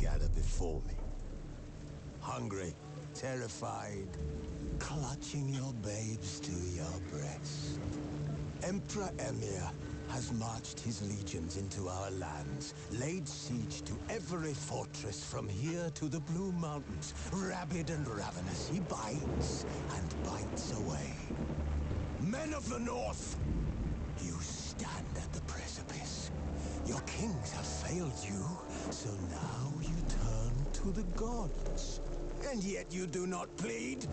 gather before me. Hungry, terrified, clutching your babes to your breast. Emperor Emir has marched his legions into our lands, laid siege to every fortress from here to the Blue Mountains. Rabid and ravenous, he bites and bites away. Men of the North, you stand at the precipice. Your kings have failed you, so now you turn to the gods. And yet you do not plead.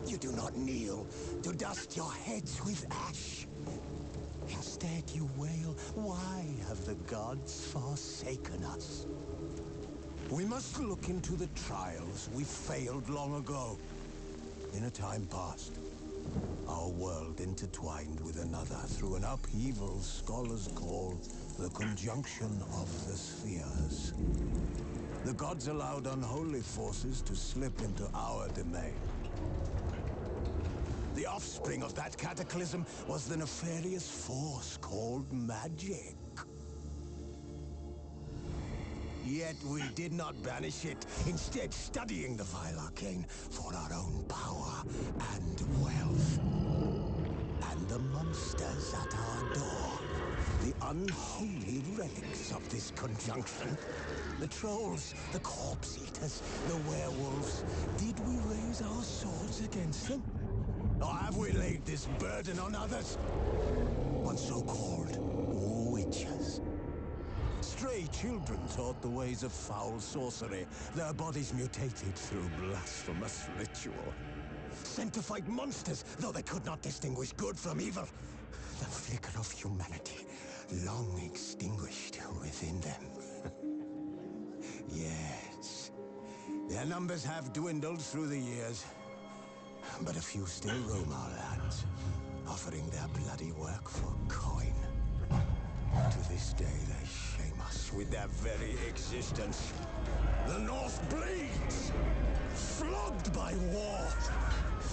You do not kneel to dust your heads with ash. Instead you wail, why have the gods forsaken us? We must look into the trials we failed long ago. In a time past, our world intertwined with another through an upheaval scholars call the conjunction of the spheres. The gods allowed unholy forces to slip into our domain. The offspring of that cataclysm was the nefarious force called magic. Yet we did not banish it, instead studying the vile arcane for our own power and wealth. And the monsters at our door, the unholy relics of this conjunction. The trolls, the corpse eaters, the werewolves. Did we raise our swords against them? Or have we laid this burden on others? On so-called witches. Stray children taught the ways of foul sorcery, their bodies mutated through blasphemous ritual. Sent to fight monsters, though they could not distinguish good from evil. The flicker of humanity, long extinguished within them. Yes, their numbers have dwindled through the years. But a few still roam our lands, offering their bloody work for coin. To this day, they shame us with their very existence. The North bleeds, flogged by war.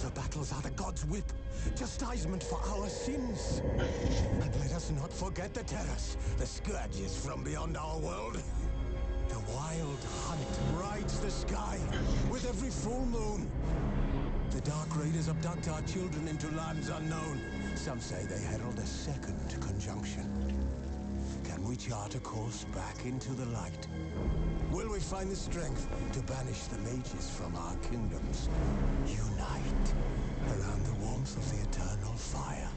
The battles are the gods' whip, chastisement for our sins. And let us not forget the terrors, the scourges from beyond our world. The wild hunt rides the sky with every full moon. The Dark Raiders abduct our children into lands unknown. Some say they herald a second conjunction. Can we chart a course back into the light? Will we find the strength to banish the mages from our kingdoms? Unite around the warmth of the eternal fire.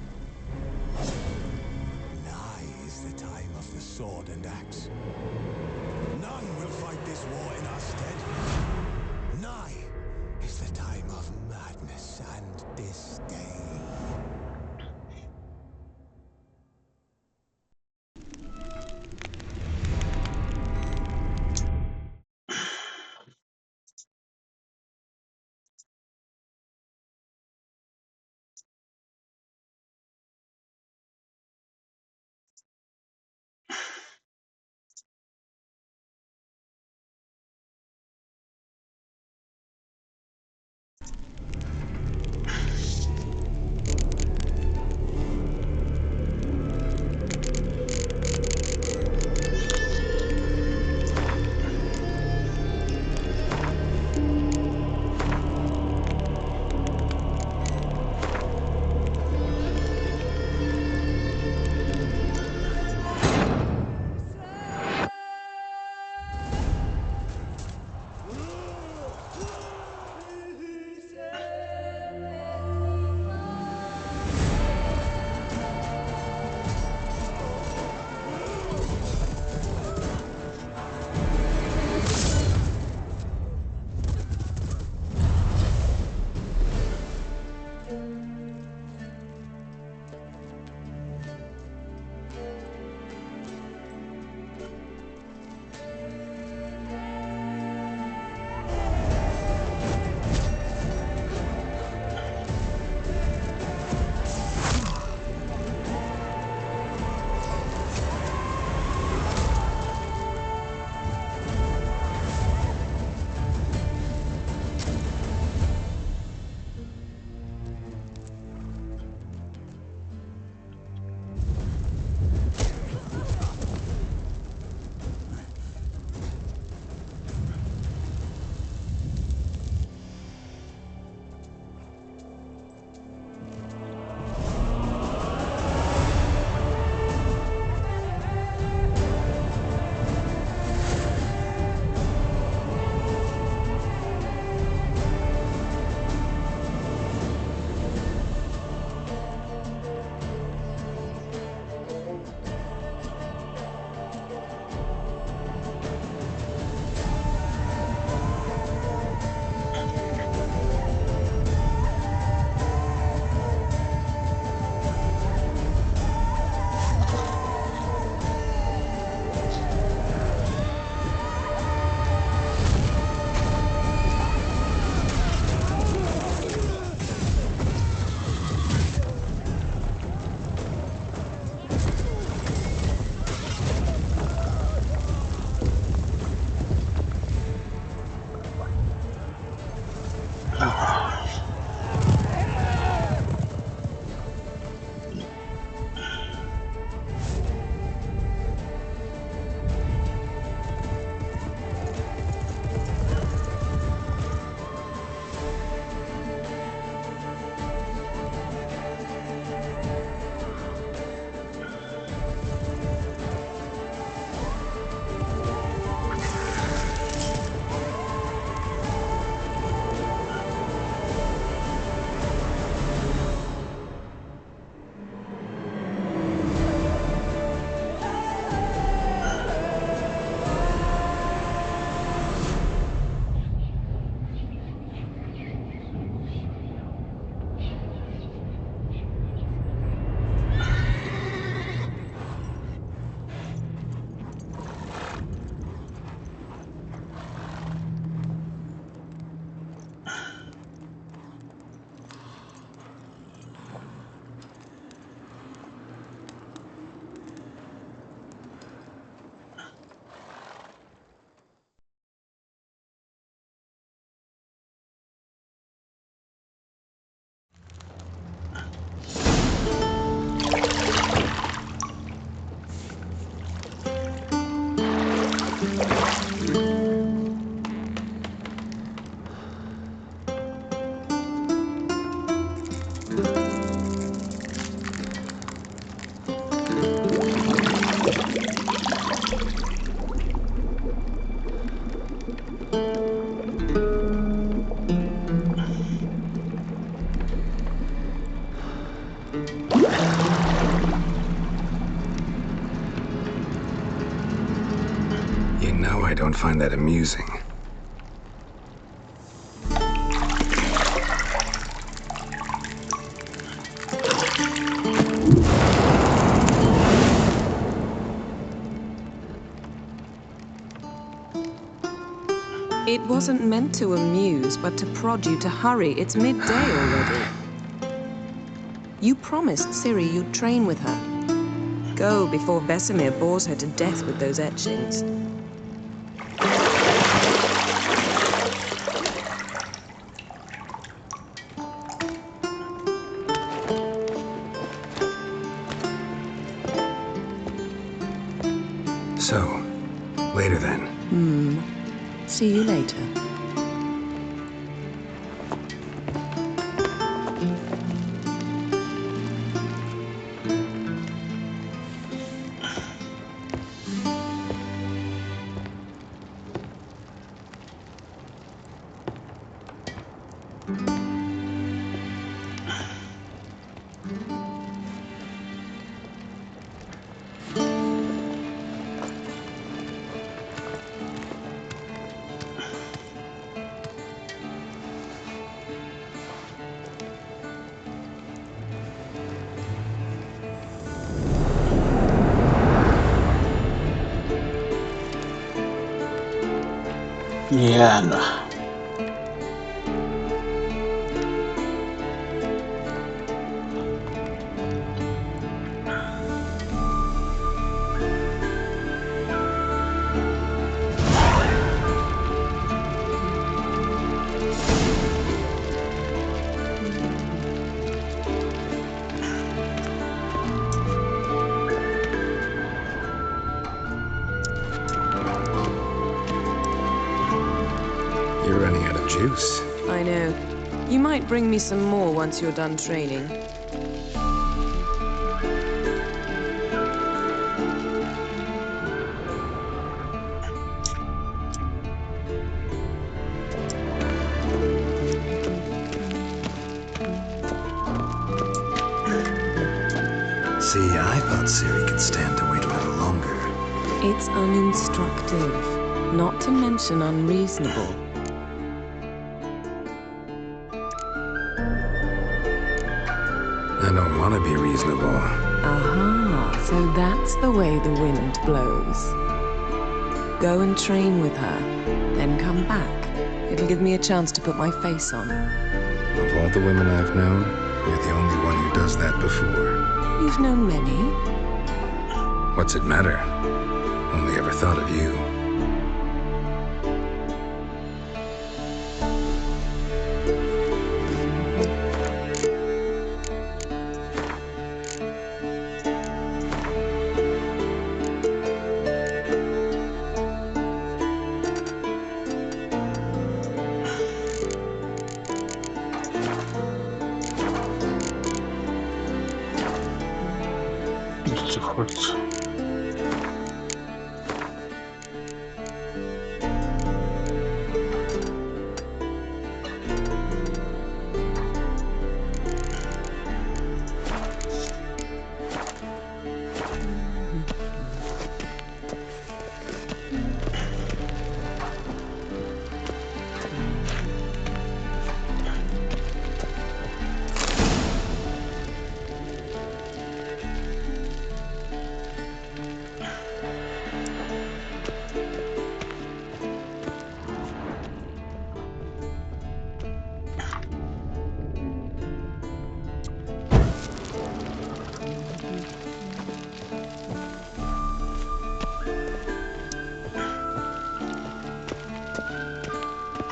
Nigh is the time of the sword and axe. None will fight this war in our stead. Nigh is the time of madness and disdain. No, I don't find that amusing. It wasn't meant to amuse, but to prod you to hurry. It's midday already. You promised Ciri you'd train with her. Go before Vesemir bores her to death with those etchings. So, later then. See you later. Hieno. You're running out of juice. I know. You might bring me some more once you're done training. See, I thought Ciri could stand to wait a little longer. It's uninstructive, not to mention unreasonable. I don't want to be reasonable. Aha, so that's the way the wind blows. Go and train with her, then come back. It'll give me a chance to put my face on. Of all the women I've known, you're the only one who does that before. You've known many. What's it matter? Only ever thought of you. Co chodź.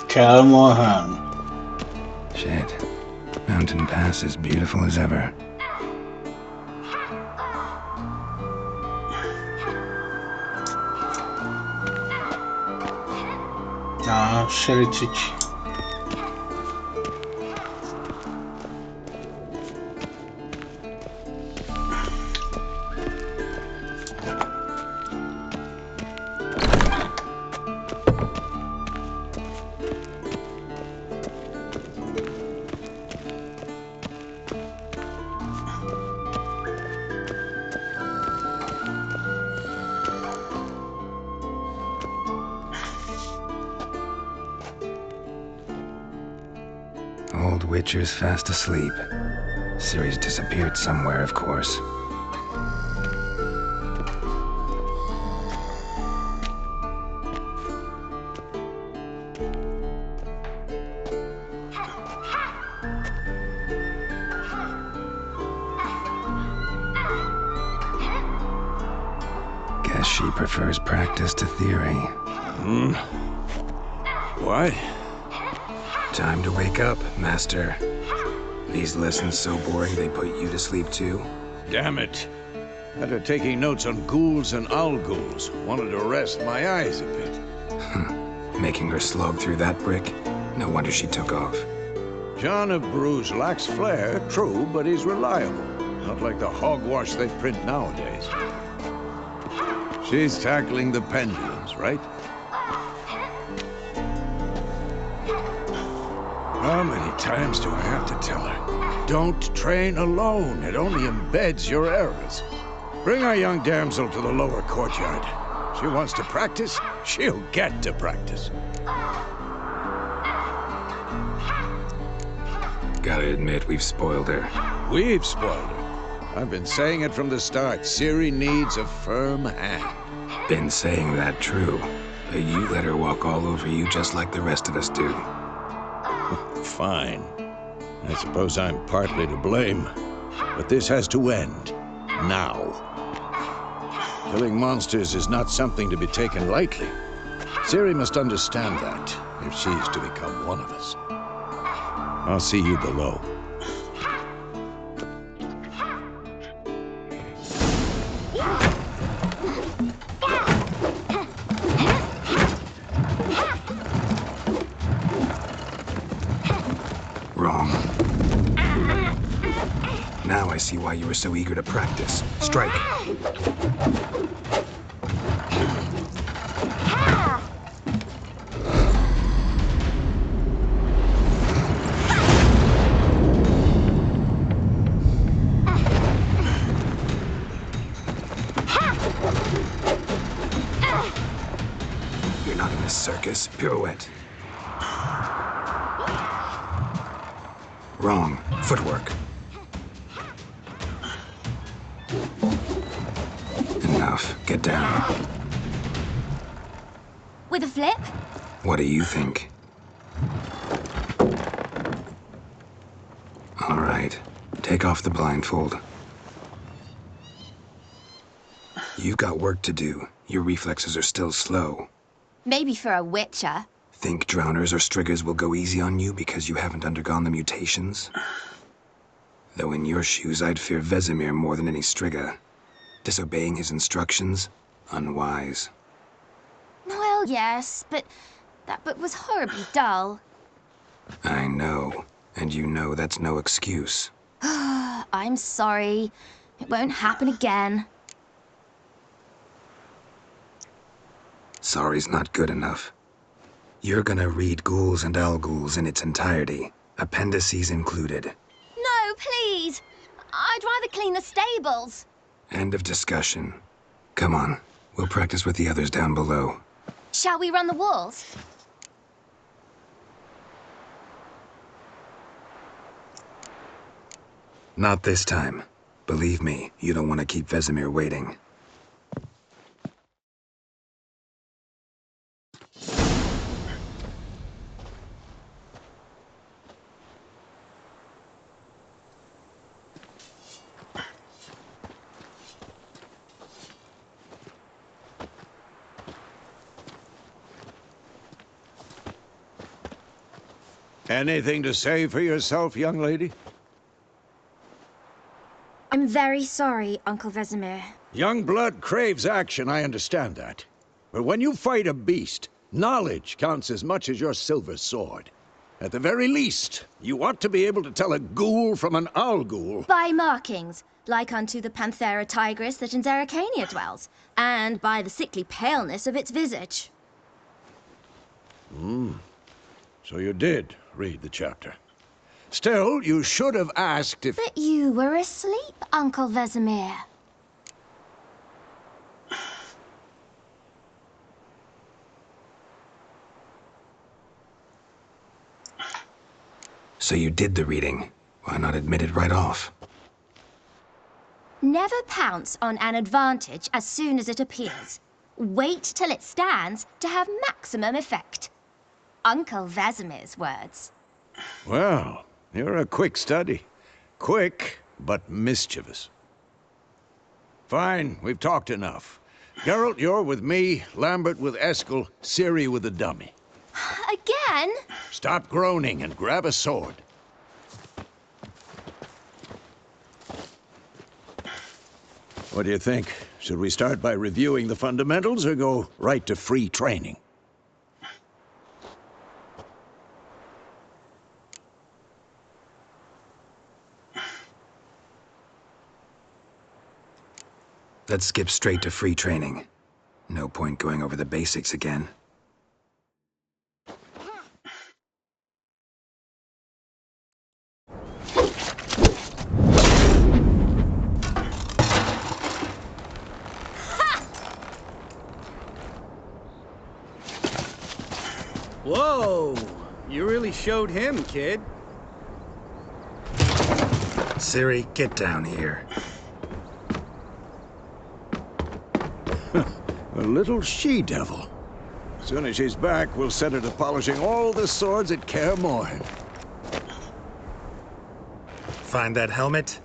Kelmohan. Shit. Mountain Pass is beautiful as ever. Srdce. old witcher's fast asleep. Ciri's disappeared somewhere, of course. Guess she prefers practice to theory. Why? Time to wake up, Master. These lessons so boring they put you to sleep too? Damn it. Had her taking notes on ghouls and owl ghouls. Wanted to rest my eyes a bit. Making her slog through that brick? No wonder she took off. John of Bruges lacks flair, true, but he's reliable. Not like the hogwash they print nowadays. She's tackling the pendulums, right? How many times do I have to tell her? Don't train alone. It only embeds your errors. Bring our young damsel to the lower courtyard. She wants to practice, she'll get to practice. Gotta admit, we've spoiled her. We've spoiled her. I've been saying it from the start. Ciri needs a firm hand. Been saying that true. But you let her walk all over you just like the rest of us do. Fine. I suppose I'm partly to blame. But this has to end. Now. Killing monsters is not something to be taken lightly. Ciri must understand that, if she's to become one of us. I'll see you below. Wrong. Now I see why you were so eager to practice. Strike. You're not in a circus. Pirouette. Wrong. Footwork. Enough. Get down. With a flip? What do you think? All right. Take off the blindfold. You've got work to do. Your reflexes are still slow. Maybe for a witcher. Think drowners or striggers will go easy on you because you haven't undergone the mutations? Though in your shoes, I'd fear Vesemir more than any strigger. Disobeying his instructions? Unwise. Well, yes, but that book was horribly dull. I know. And you know that's no excuse. I'm sorry. It won't happen again. Sorry's not good enough. You're gonna read Ghouls and Owl Ghouls in its entirety, appendices included. No, please! I'd rather clean the stables. End of discussion. Come on, we'll practice with the others down below. Shall we run the walls? Not this time. Believe me, you don't want to keep Vesemir waiting. Anything to say for yourself, young lady? I'm very sorry, Uncle Vesemir. Young blood craves action, I understand that. But when you fight a beast, knowledge counts as much as your silver sword. At the very least, you ought to be able to tell a ghoul from an owl ghoul. By markings, like unto the Panthera tigris that in Zerrikania dwells, and by the sickly paleness of its visage. So you did read the chapter. Still, you should have asked if... But you were asleep, Uncle Vesemir. So you did the reading. Why not admit it right off? Never pounce on an advantage as soon as it appears. Wait till it stands to have maximum effect. Uncle Vesemir's words. Well, you're a quick study. Quick, but mischievous. Fine, we've talked enough. Gerald, you're with me, Lambert with Eskel, Ciri with the dummy. Again? Stop groaning and grab a sword. What do you think? Should we start by reviewing the fundamentals or go right to free training? Let's skip straight to free training. No point going over the basics again. Whoa! You really showed him, kid. Ciri, get down here. A little she-devil. As soon as she's back, we'll set her to polishing all the swords at Kaer Morhen. Find that helmet?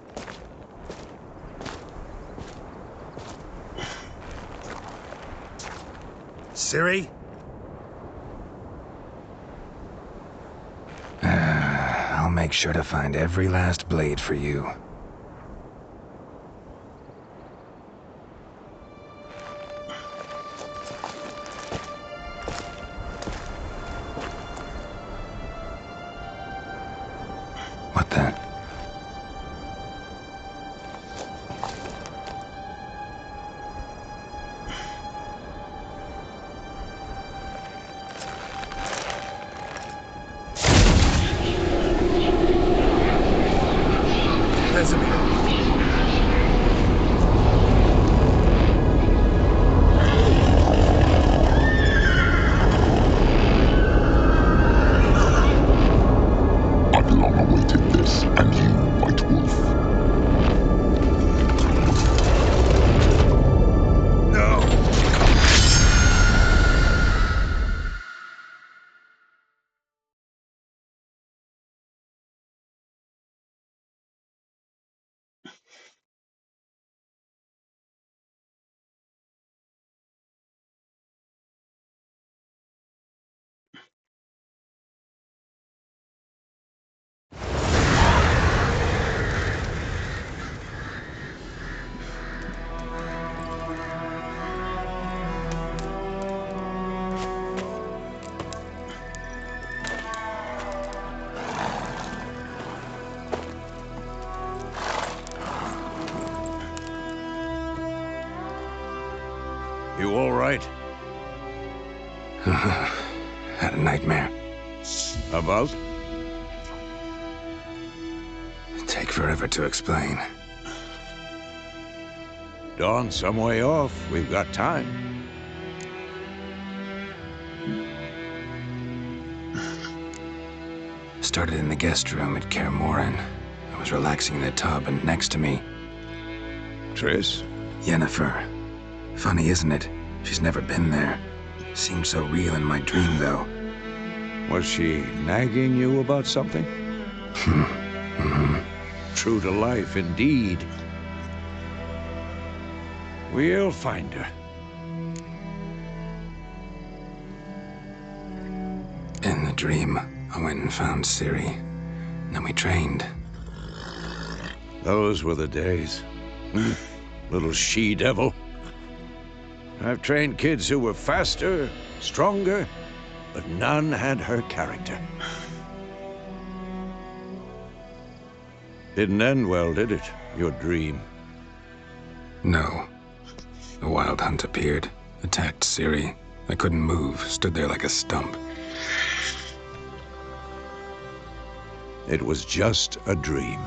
Ciri? I'll make sure to find every last blade for you. What the? I've long awaited this, and you, White Wolf. No! You all right? Had a nightmare. About? Take forever to explain. Dawn's some way off. We've got time. Started in the guest room at Kaer Morhen. I was relaxing in the tub, and next to me, Triss? Yennefer. Funny, isn't it? She's never been there. Seemed so real in my dream, though. Was she nagging you about something? True to life, indeed. We'll find her. In the dream, I went and found Ciri. Then we trained. Those were the days. Little she-devil. I've trained kids who were faster, stronger, but none had her character. Didn't end well, did it? Your dream? No. The Wild Hunt appeared, attacked Ciri. I couldn't move, stood there like a stump. It was just a dream.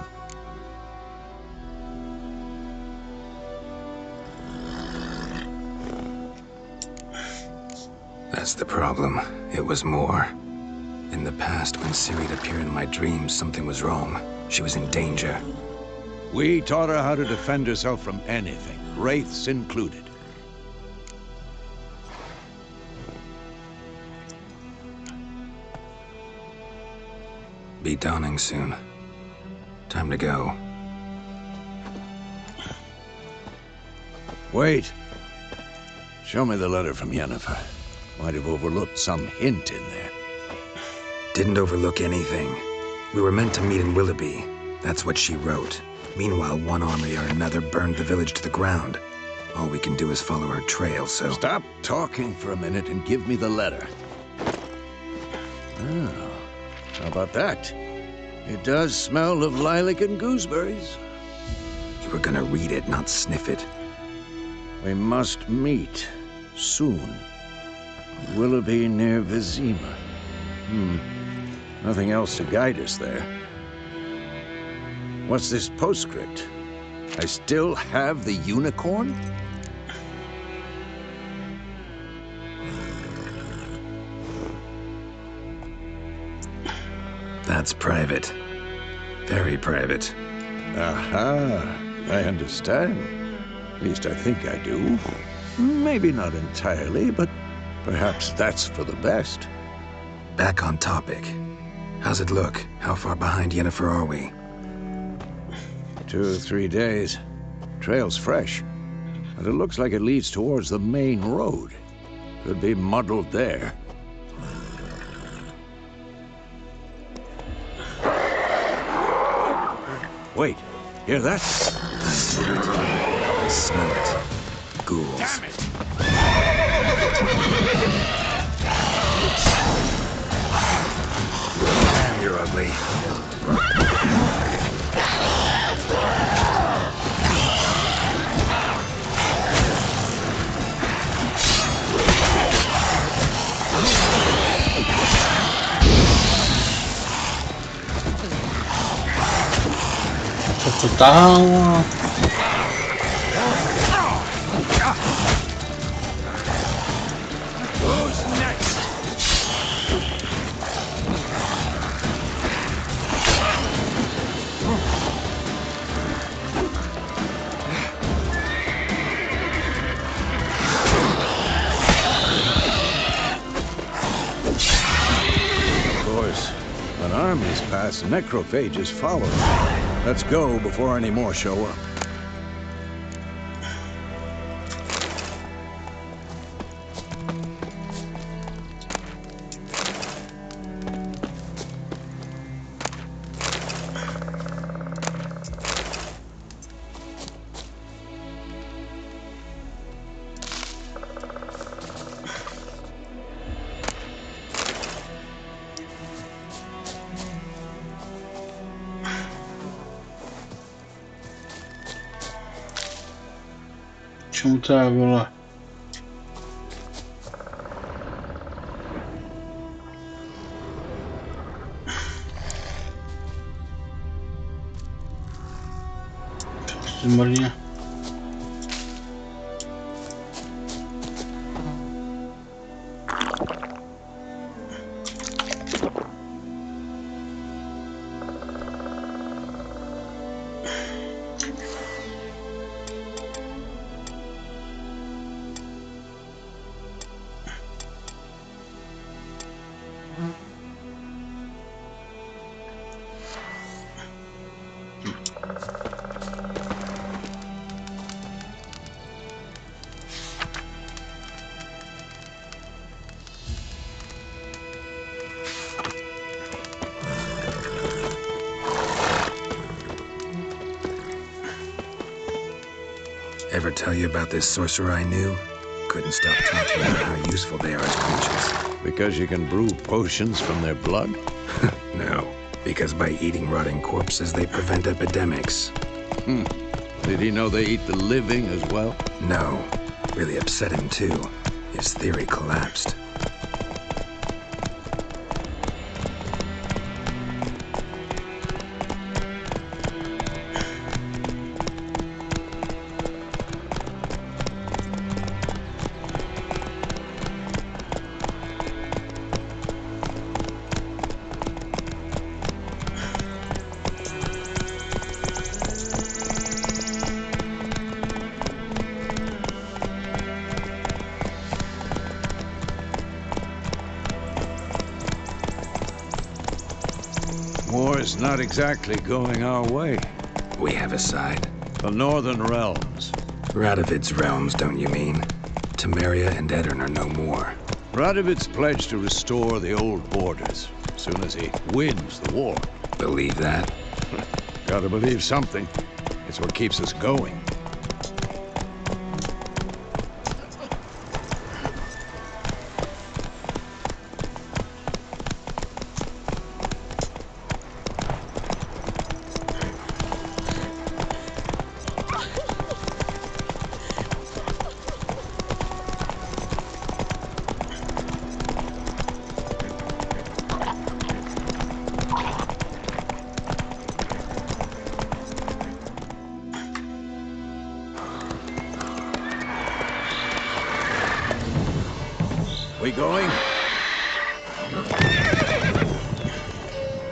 That's the problem. It was more. In the past, when Ciri'd appear in my dreams, something was wrong. She was in danger. We taught her how to defend herself from anything, wraiths included. Be dawning soon. Time to go. Wait. Show me the letter from Yennefer. Might have overlooked some hint in there. Didn't overlook anything. We were meant to meet in Willoughby. That's what she wrote. Meanwhile, one army or another burned the village to the ground. All we can do is follow her trail, so... Stop talking for a minute and give me the letter. Oh, how about that? It does smell of lilac and gooseberries. You were gonna read it, not sniff it. We must meet soon. Willoughby near Vizima. Nothing else to guide us there. What's this postscript? I still have the unicorn? That's private. Very private. Aha, I understand. At least I think I do. Maybe not entirely, but perhaps that's for the best. Back on topic. How's it look? How far behind Yennefer are we? 2 or 3 days. Trail's fresh, but it looks like it leads towards the main road. Could be muddled there. Wait, hear that? I smell it. Ghouls. Damn it! Damn, you're ugly. Co to dało? Who's next? Of course, when armies pass, necrophages follow. Let's go before any more show up. Čemu to je, vole? Zmrně. Ever tell you about this sorcerer I knew? Couldn't stop talking about how useful they are as creatures. Because you can brew potions from their blood? No, because by eating rotting corpses, they prevent epidemics. Did he know they eat the living as well? No, really upset him too. His theory collapsed. War's not exactly going our way. We have a side. The Northern Realms. Radovid's realms, don't you mean? Temeria and Edirn are no more. Radovid's pledged to restore the old borders as soon as he wins the war. Believe that? Gotta believe something. It's what keeps us going. We going?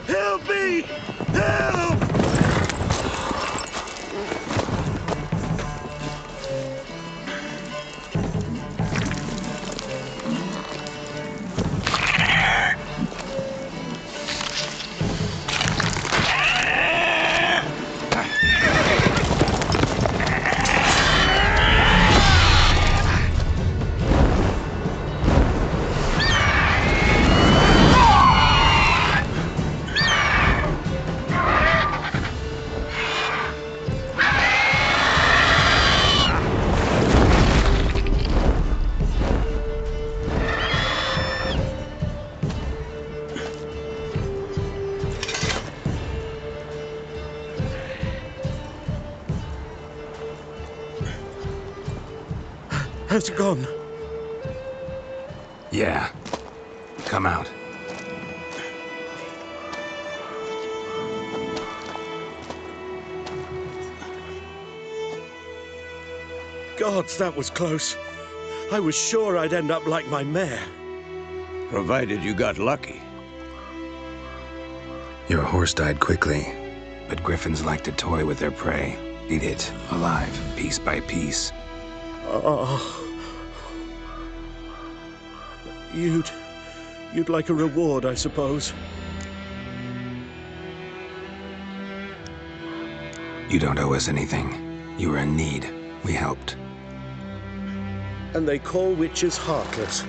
Help me! Help! How's it gone? Yeah. Come out. Gods, that was close. I was sure I'd end up like my mare. Provided you got lucky. Your horse died quickly, but griffins like to toy with their prey. Eat it, alive, piece by piece. Oh. You'd like a reward, I suppose. You don't owe us anything. You were in need. We helped. And they call witches heartless.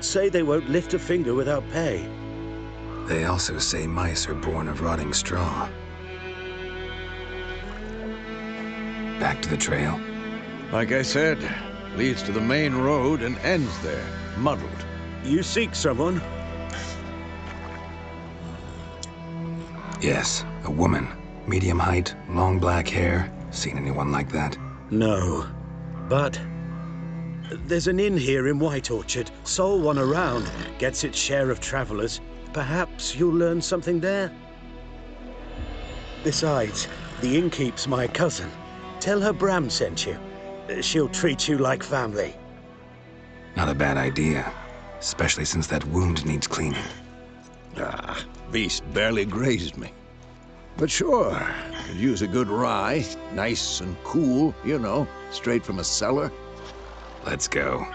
Say they won't lift a finger without pay. They also say mice are born of rotting straw. Back to the trail. Like I said, leads to the main road and ends there, muddled. You seek someone? Yes, a woman. Medium height, long black hair. Seen anyone like that? No. But there's an inn here in White Orchard. Sole one around. Gets its share of travelers. Perhaps you'll learn something there? Besides, the innkeep's my cousin. Tell her Bram sent you. She'll treat you like family. Not a bad idea. Especially since that wound needs cleaning. Ah, beast barely grazed me. But sure, could use a good rye. Nice and cool, you know, straight from a cellar. Let's go.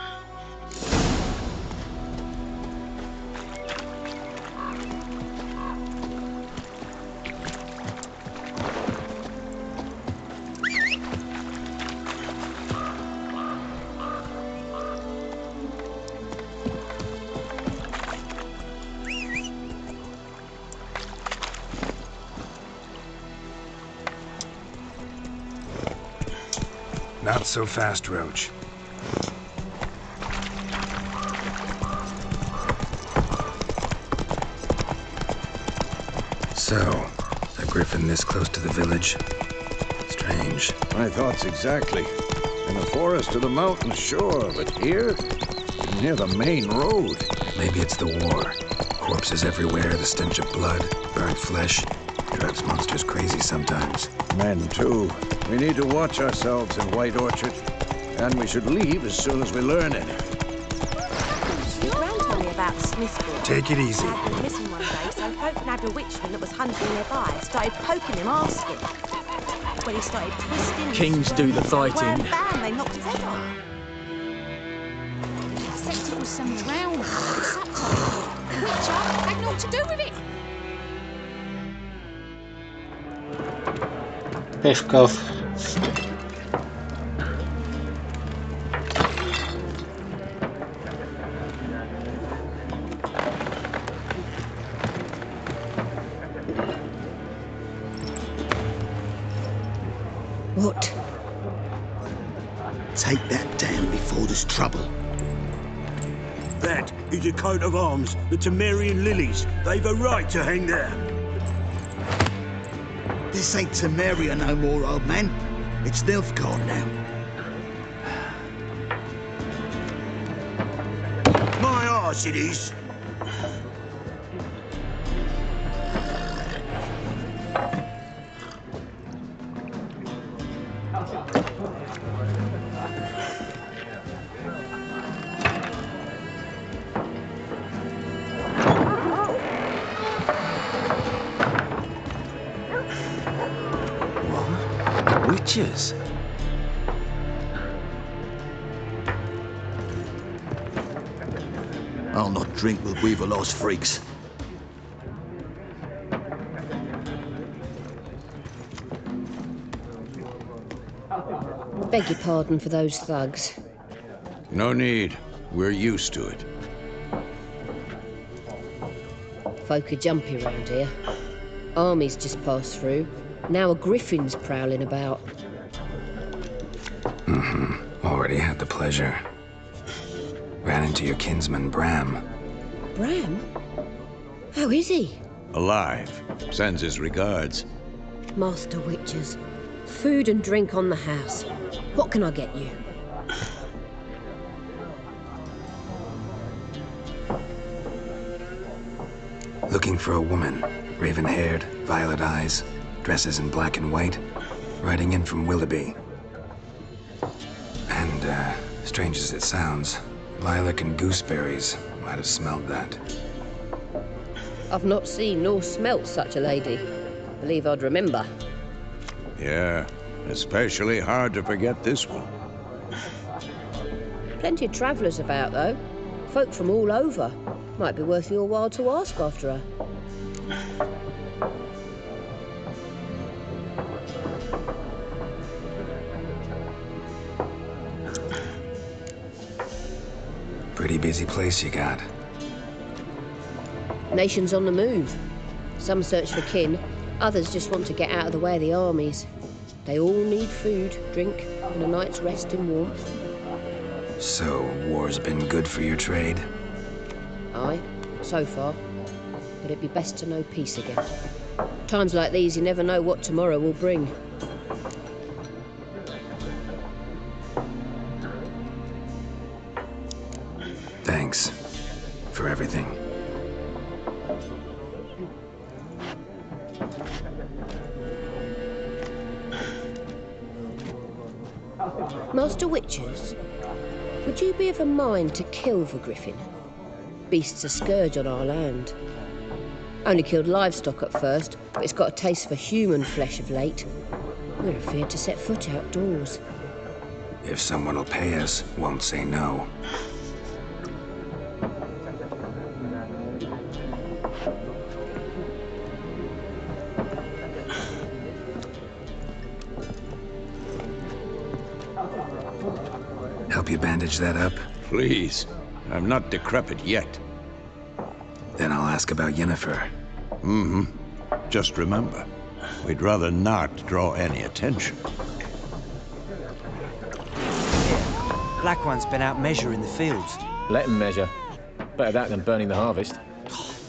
Not so fast, Roach. So, a griffin this close to the village? Strange. My thoughts exactly. In the forest or the mountains, sure, but here? Near the main road. Maybe it's the war. Corpses everywhere, the stench of blood, burnt flesh. Drives monsters crazy sometimes. Men, too. We need to watch ourselves in White Orchard. And we should leave as soon as we learn anything. Your gran told me about Smithfield. Take it easy. I'd been missing one day, so folk nabbed a witchman that was hunting nearby. Started poking him, asking. When he started twisting... Kings do the fighting. Bam, they knocked his head off. Except it was some drowning. Witcher had naught to do with it. Pivkov. What? Take that down before there's trouble. That is a coat of arms, the Temerian lilies. They've a right to hang there. This ain't Temeria no more, old man. It's Nilfgaard now. My arse it is. Witches? I'll not drink with Weaverlaw's freaks. Beg your pardon for those thugs. No need. We're used to it. Folk are jumpy round here. Armies just passed through. Now a griffin's prowling about. Already had the pleasure. Ran into your kinsman, Bram. Bram? How is he? Alive. Sends his regards. Master Witches. Food and drink on the house. What can I get you? Looking for a woman. Raven-haired, violet eyes, dresses in black and white. Riding in from Willoughby. And, strange as it sounds, lilac and gooseberries might have smelled that. I've not seen nor smelt such a lady. Believe I'd remember. Yeah, especially hard to forget this one. Plenty of travellers about, though. Folk from all over. Might be worth your while to ask after her. Pretty busy place you got. Nations on the move. Some search for kin, others just want to get out of the way of the armies. They all need food, drink, and a night's rest in warmth. So, war's been good for your trade? Aye, so far. But it'd be best to know peace again. Times like these, you never know what tomorrow will bring. Thanks for everything. Master Witches, would you be of a mind to kill the griffin? Beast's a scourge on our land. Only killed livestock at first, but it's got a taste for human flesh of late. We're afeard to set foot outdoors. If someone will pay us, won't say no. Help you bandage that up? Please. I'm not decrepit yet. Then I'll ask about Yennefer. Just remember, we'd rather not draw any attention. Black One's been out measuring the fields. Let him measure. Better that than burning the harvest.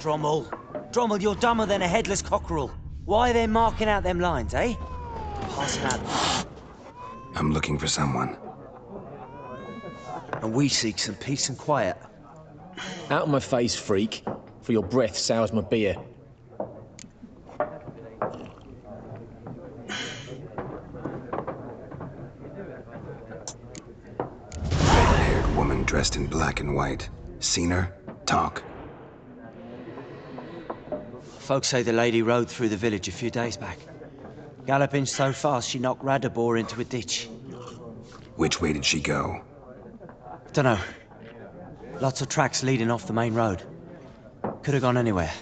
Drommel. Drommel, you're dumber than a headless cockerel. Why are they marking out them lines, eh? Pass him out. I'm looking for someone. And we seek some peace and quiet. Out of my face, freak, for your breath sours my beer. Red-haired woman dressed in black and white. Seen her? Talk. Folks say the lady rode through the village a few days back. Galloping so fast she knocked Radabor into a ditch. Which way did she go? Dunno. Lots of tracks leading off the main road. Could have gone anywhere.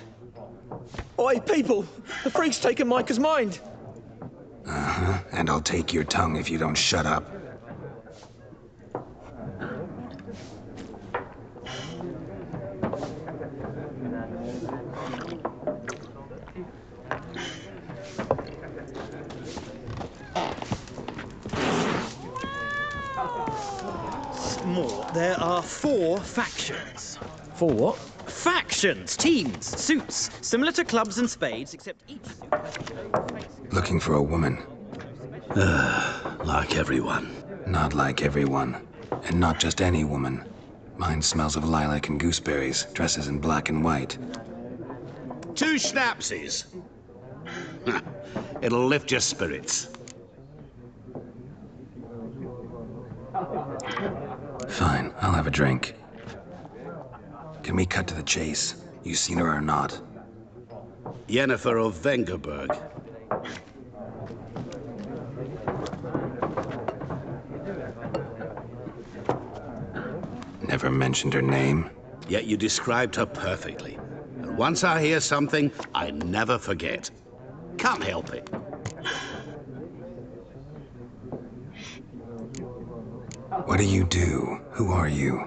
Oi, people! The freak's taken Micah's mind! Uh-huh. Uh-huh, and I'll take your tongue if you don't shut up. More. There are 4 factions. 4 what? Factions! Teams! Suits! Similar to clubs and spades, except each suit has its own face. Looking for a woman. Like everyone. Not like everyone. And not just any woman. Mine smells of lilac and gooseberries, dresses in black and white. 2 schnapsies. It'll lift your spirits. Fine, I'll have a drink. Can we cut to the chase? You seen her or not? Yennefer of Vengerberg. Never mentioned her name. Yet you described her perfectly. And once I hear something, I never forget. Can't help it. What do you do? Who are you?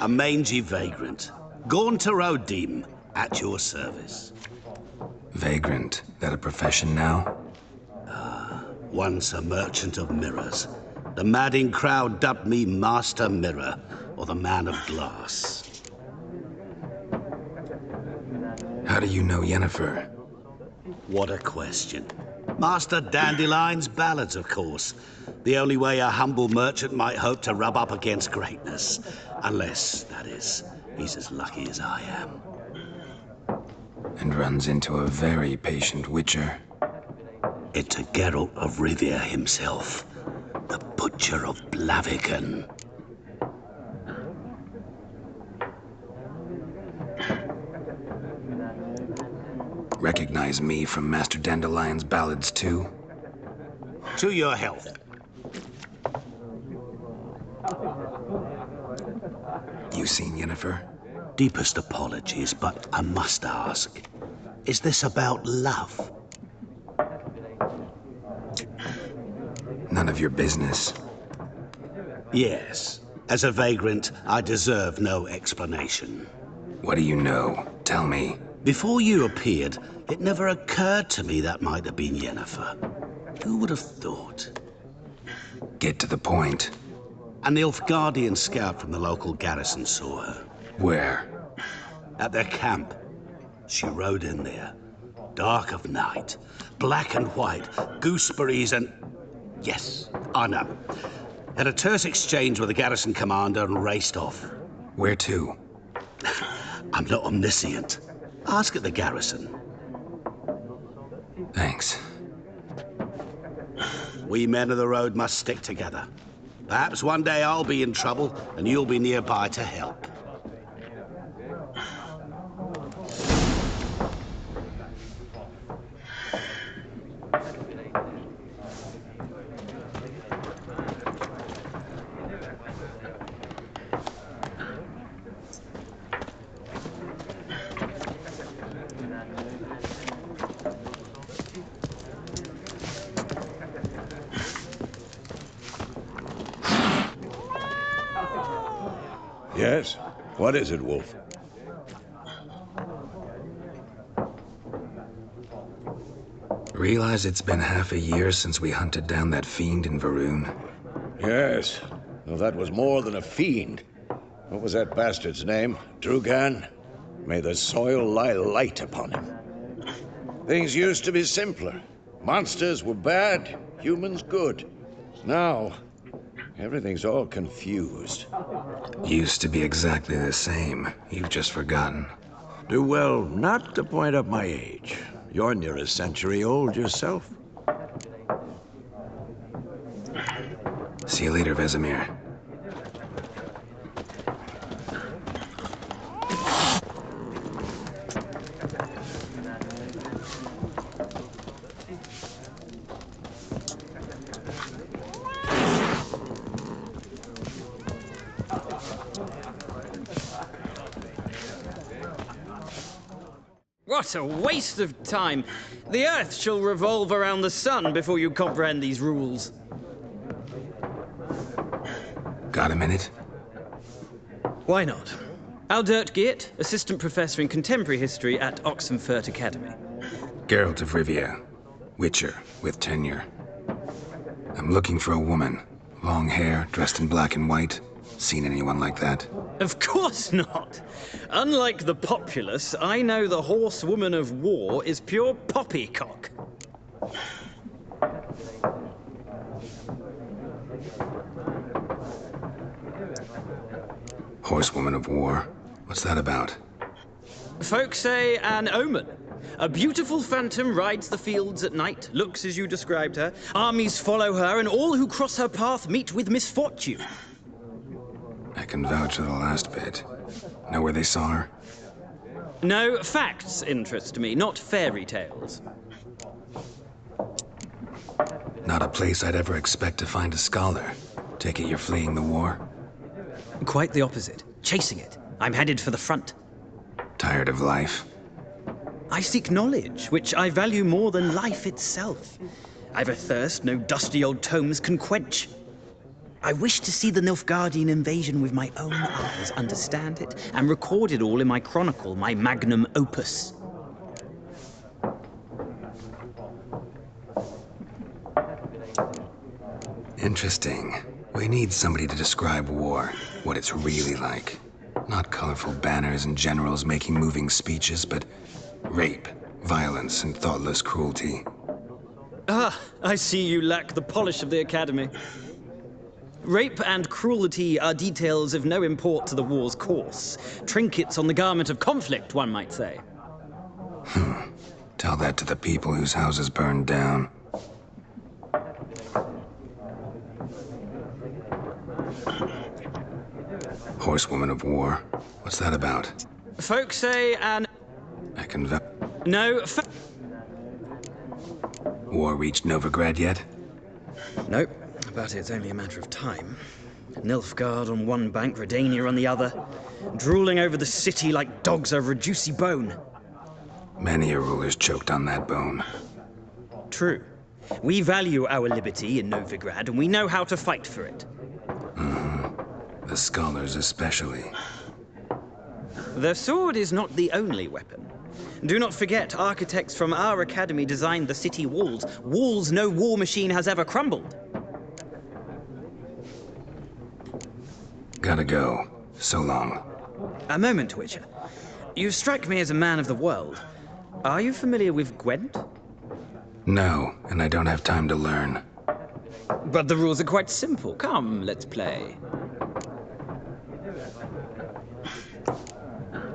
A mangy vagrant. Gone to Rodim, at your service. Vagrant. That a profession now? Once a merchant of mirrors. The madding crowd dubbed me Master Mirror, or the Man of Glass. How do you know Yennefer? What a question. Master Dandelion's ballads, of course. The only way a humble merchant might hope to rub up against greatness. Unless, that is, he's as lucky as I am. And runs into a very patient witcher. It's a Gerald of Rivia himself. The Butcher of Blaviken. Recognize me from Master Dandelion's ballads, too? To your health. You seen Yennefer? Deepest apologies, but I must ask. Is this about love? None of your business. Yes. As a vagrant, I deserve no explanation. What do you know? Tell me. Before you appeared, it never occurred to me that might have been Yennefer. Who would have thought? Get to the point. An Nilfgaardian scout from the local garrison saw her. Where? At their camp. She rode in there. Dark of night. Black and white. Gooseberries and... Yes, I know. Had a terse exchange with the garrison commander and raced off. Where to? I'm not omniscient. Ask at the garrison. Thanks. We men of the road must stick together. Perhaps one day I'll be in trouble and you'll be nearby to help. Yes? What is it, Wolf? Realize it's been half a year since we hunted down that fiend in Varun? Yes. Well, that was more than a fiend. What was that bastard's name? Drugan? May the soil lie light upon him. Things used to be simpler. Monsters were bad, humans good. Now, everything's all confused. Used to be exactly the same. You've just forgotten. Do well not to point up my age. You're near a century old yourself. See you later, Vesemir. What a waste of time. The Earth shall revolve around the sun before you comprehend these rules. Got a minute? Why not? Aldert Geert, Assistant Professor in Contemporary History at Oxenfurt Academy. Gerald of Rivia, Witcher with tenure. I'm looking for a woman. Long hair, dressed in black and white. Seen anyone like that? Of course not. Unlike the populace, I know the horsewoman of war is pure poppycock. Horsewoman of war? What's that about? Folk say an omen. A beautiful phantom rides the fields at night, looks as you described her. Armies follow her, and all who cross her path meet with misfortune. I can vouch for the last bit. Know where they saw her? No, facts interest me, not fairy tales. Not a place I'd ever expect to find a scholar. Take it you're fleeing the war? Quite the opposite. Chasing it. I'm headed for the front. Tired of life? I seek knowledge, which I value more than life itself. I've a thirst no dusty old tomes can quench. I wish to see the Nilfgaardian invasion with my own eyes, understand it, and record it all in my chronicle, my magnum opus. Interesting. We need somebody to describe war, what it's really like. Not colorful banners and generals making moving speeches, but rape, violence, and thoughtless cruelty. Ah, I see you lack the polish of the Academy. Rape and cruelty are details of no import to the war's course. Trinkets on the garment of conflict, one might say. Tell that to the people whose houses burned down. Horsewoman of war. What's that about? Folk say an... I can No, War reached Novigrad yet? Nope, but it's only a matter of time. Nilfgaard on one bank, Redania on the other, drooling over the city like dogs over a juicy bone. Many a ruler's choked on that bone. True. We value our liberty in Novigrad, and we know how to fight for it. The scholars especially. The sword is not the only weapon. Do not forget, architects from our academy designed the city walls. Walls no war machine has ever crumbled. Gotta go. So long. A moment, Witcher. You strike me as a man of the world. Are you familiar with Gwent? No, and I don't have time to learn. But the rules are quite simple. Come, let's play.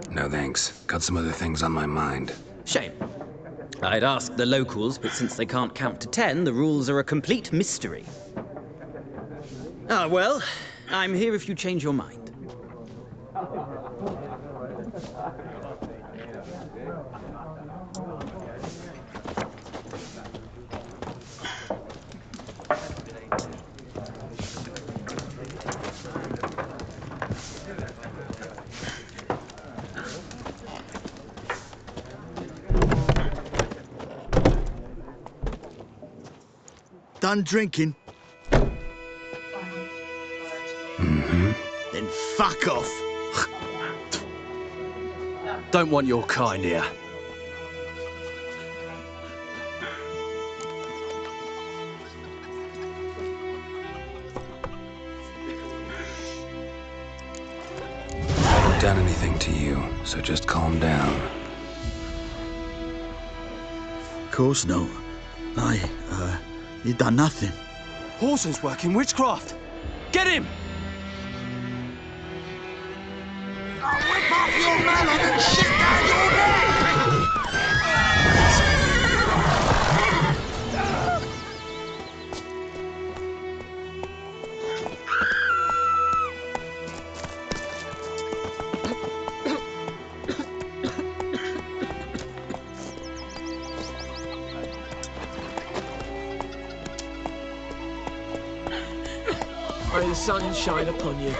No thanks. Got some other things on my mind. Shame. I'd ask the locals, but since they can't count to 10, the rules are a complete mystery. Ah, well, I'm here if you change your mind. Done drinking? Then fuck off. Don't want your kind here. I haven't done anything to you, so just calm down. Of course no. You done nothing. Horses working witchcraft. Get him! I'll whip off your melon and shit down your neck! May the sun shine upon you.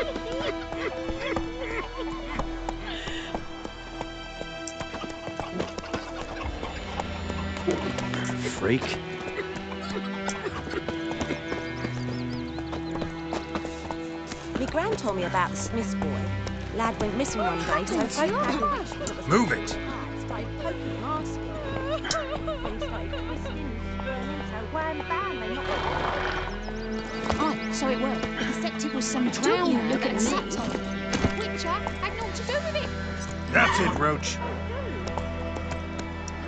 freak. My gran told me about the Smith's boy. Lad went missing one day, so folk had a wish when it was Move it! started poking him asking. When he started twisting and squirming, so wham bam, they knocked him. Oh, so it worked. The perceptive was some drown. Don't you look at me. Witcher had naught to do with it. That's it, Roach.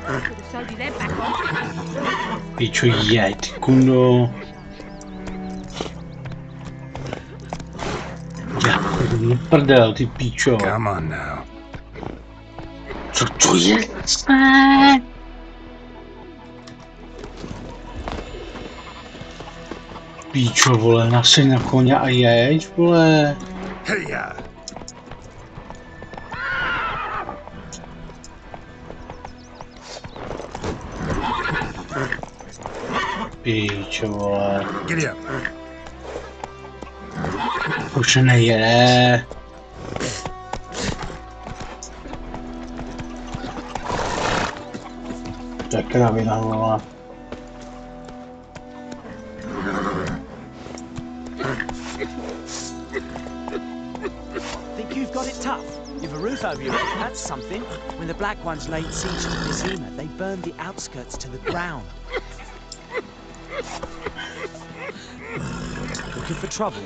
Could have sewed you their back on. Pičo, jeď, kundo. Já prdel, ty píčo. Come on now. Co to je? Píčo, vole, naseň na koně a jeď, vole. Heya! Píčo, vole. Giddy up. Už nejede. To je kravina, vole. Think you've got it tough? You've a roof over your head, that's something. When the Black Ones laid siege to Vizima, they burned the outskirts to the ground. Looking for trouble?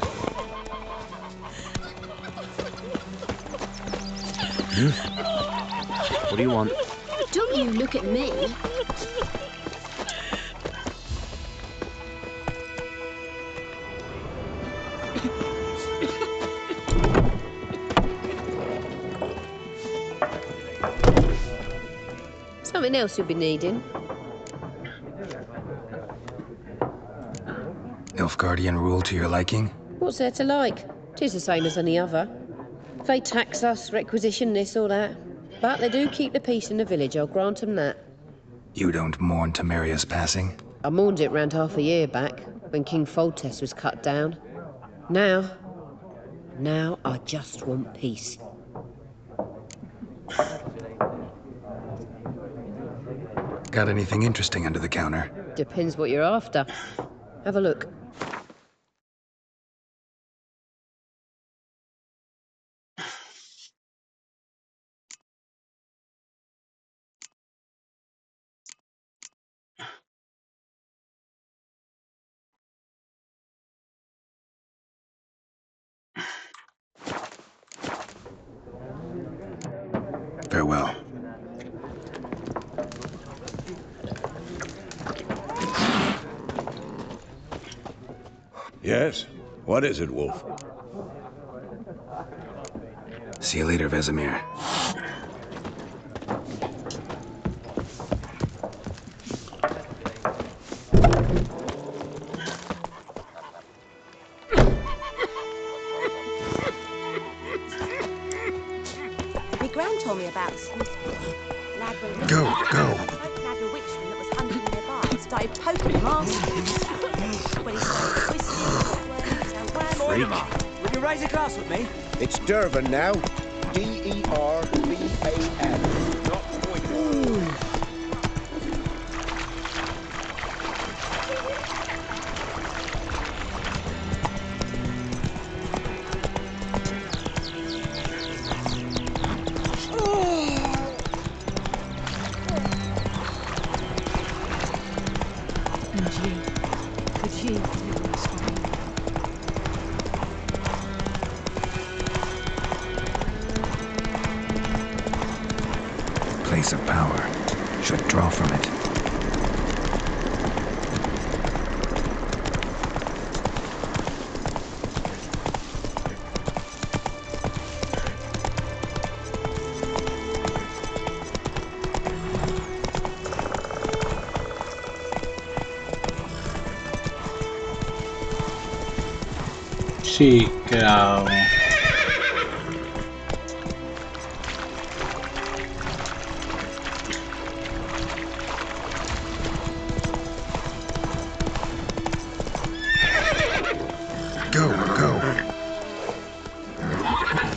What do you want? Don't you look at me. Something else you'll be needing. Nilfgaardian rule to your liking? What's there to like? 'Tis the same as any other. They tax us, requisition this or that. But they do keep the peace in the village, I'll grant them that. You don't mourn Temeria's passing? I mourned it round half a year back, when King Foltest was cut down. Now I just want peace. Got anything interesting under the counter? Depends what you're after. Have a look. Farewell. Yes? What is it, Wolf? See you later, Vesemir. My gran told me about the Smith's boy. Lad went Go. folk had a witchman that was hunting nearby and started poking him asking. When he started twisting and squirming, so wham bam. Will you raise a glass with me? It's Dervan now. D-E-R-V-A-N. Not poison. Place of power. Should draw from it. Sí, claro.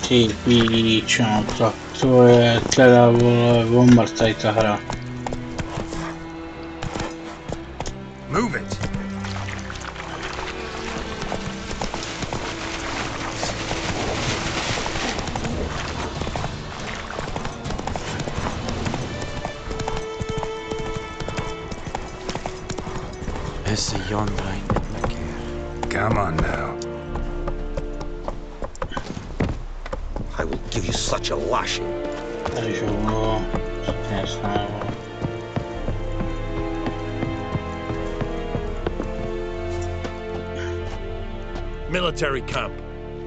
Ty píčo, tak to je teda, vole, omrtaj ta hra. Come on now. I will give you such a lashing. Military camp.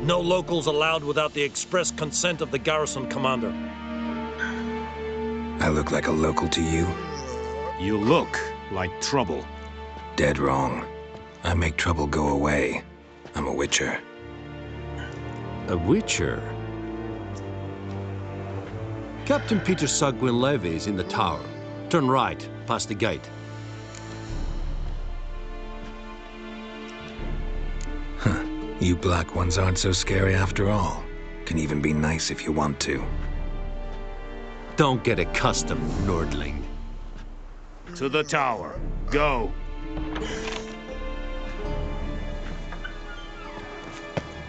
No locals allowed without the express consent of the garrison commander. I look like a local to you? You look like trouble. Dead wrong. I make trouble go away. I'm a witcher. A witcher? Captain Peter Sagwin Levy is in the tower. Turn right, past the gate. Huh. You black ones aren't so scary after all. Can even be nice if you want to. Don't get accustomed, Nordling. To the tower. Go.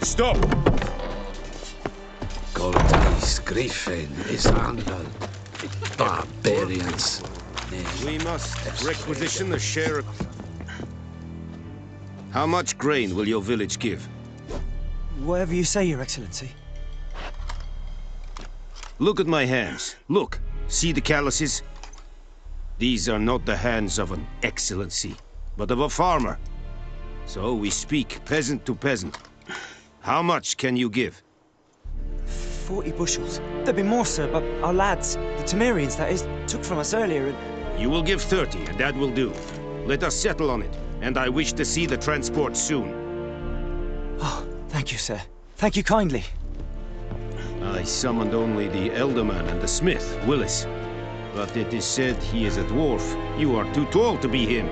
Stop! Goldy's griffin is handled. Barbarians. We must requisition a share of... How much grain will your village give? Whatever you say, Your Excellency. Look at my hands. Look. See the calluses? These are not the hands of an excellency, but of a farmer. So we speak peasant to peasant. How much can you give? 40 bushels. There'd be more, sir, but our lads, the Temerians, that is, took from us earlier and... You will give 30, and that will do. Let us settle on it, and I wish to see the transport soon. Oh, thank you, sir. Thank you kindly. I summoned only the Elderman and the smith, Willis. But it is said he is a dwarf. You are too tall to be him.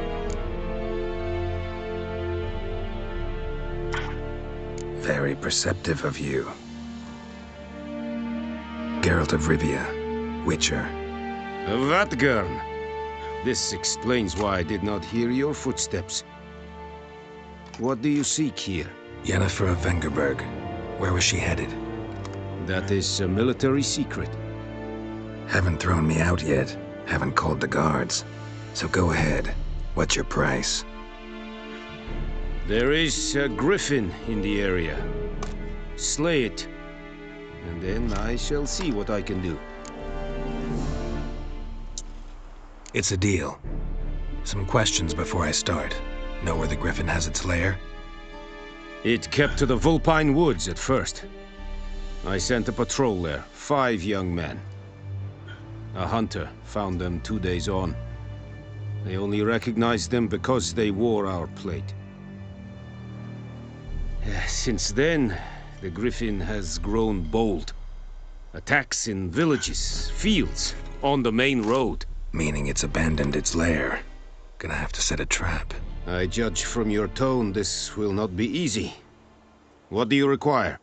Very perceptive of you. Gerald of Rivia, Witcher. Vatgern. This explains why I did not hear your footsteps. What do you seek here? Yennefer of Vengerberg. Where was she headed? That is a military secret. Haven't thrown me out yet. Haven't called the guards. So go ahead. What's your price? There is a griffin in the area. Slay it. And then I shall see what I can do. It's a deal. Some questions before I start. Know where the griffin has its lair? It kept to the Vulpine Woods at first. I sent a patrol there, 5 young men. A hunter found them 2 days on. They only recognized them because they wore our plate. Since then, the griffin has grown bold. Attacks in villages, fields, on the main road. Meaning it's abandoned its lair. Gonna have to set a trap. I judge from your tone this will not be easy. What do you require?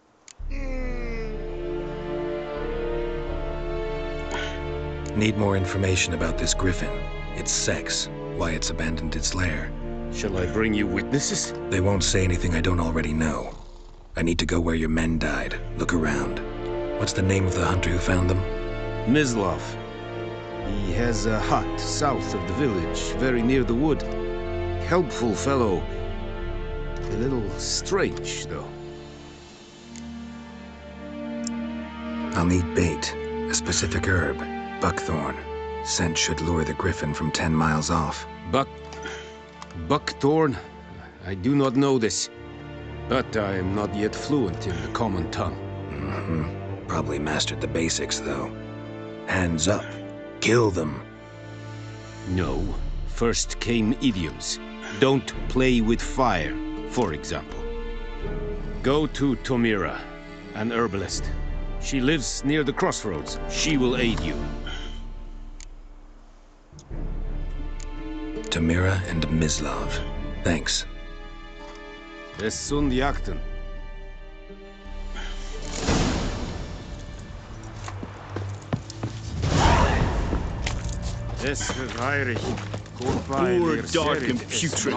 Need more information about this griffin. Its sex, why it's abandoned its lair. Shall I bring you witnesses? They won't say anything I don't already know. I need to go where your men died. Look around. What's the name of the hunter who found them? Mislav. He has a hut south of the village, very near the wood. Helpful fellow. A little strange, though. I'll need bait. A specific herb. Buckthorn. Scent should lure the griffin from 10 miles off. Buckthorn? I do not know this. But I am not yet fluent in the common tongue. Mm-hmm. Probably mastered the basics, though. Hands up. Kill them. No. First came idioms. Don't play with fire, for example. Go to Tomira, an herbalist. She lives near the crossroads. She will aid you. Tomira and Mislav. Thanks. Es sunt jachten. Es verheirig. Poor, dark, and putrid.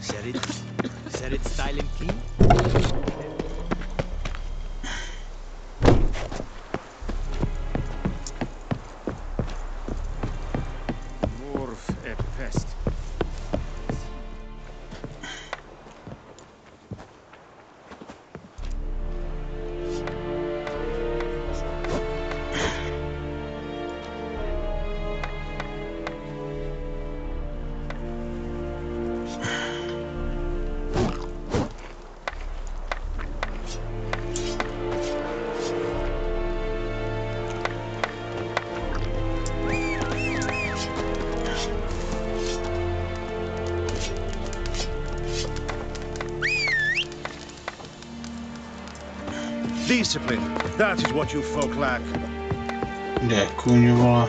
Serid style and clean? Discipline. That is what you folk lack. Kde je kůň, vole?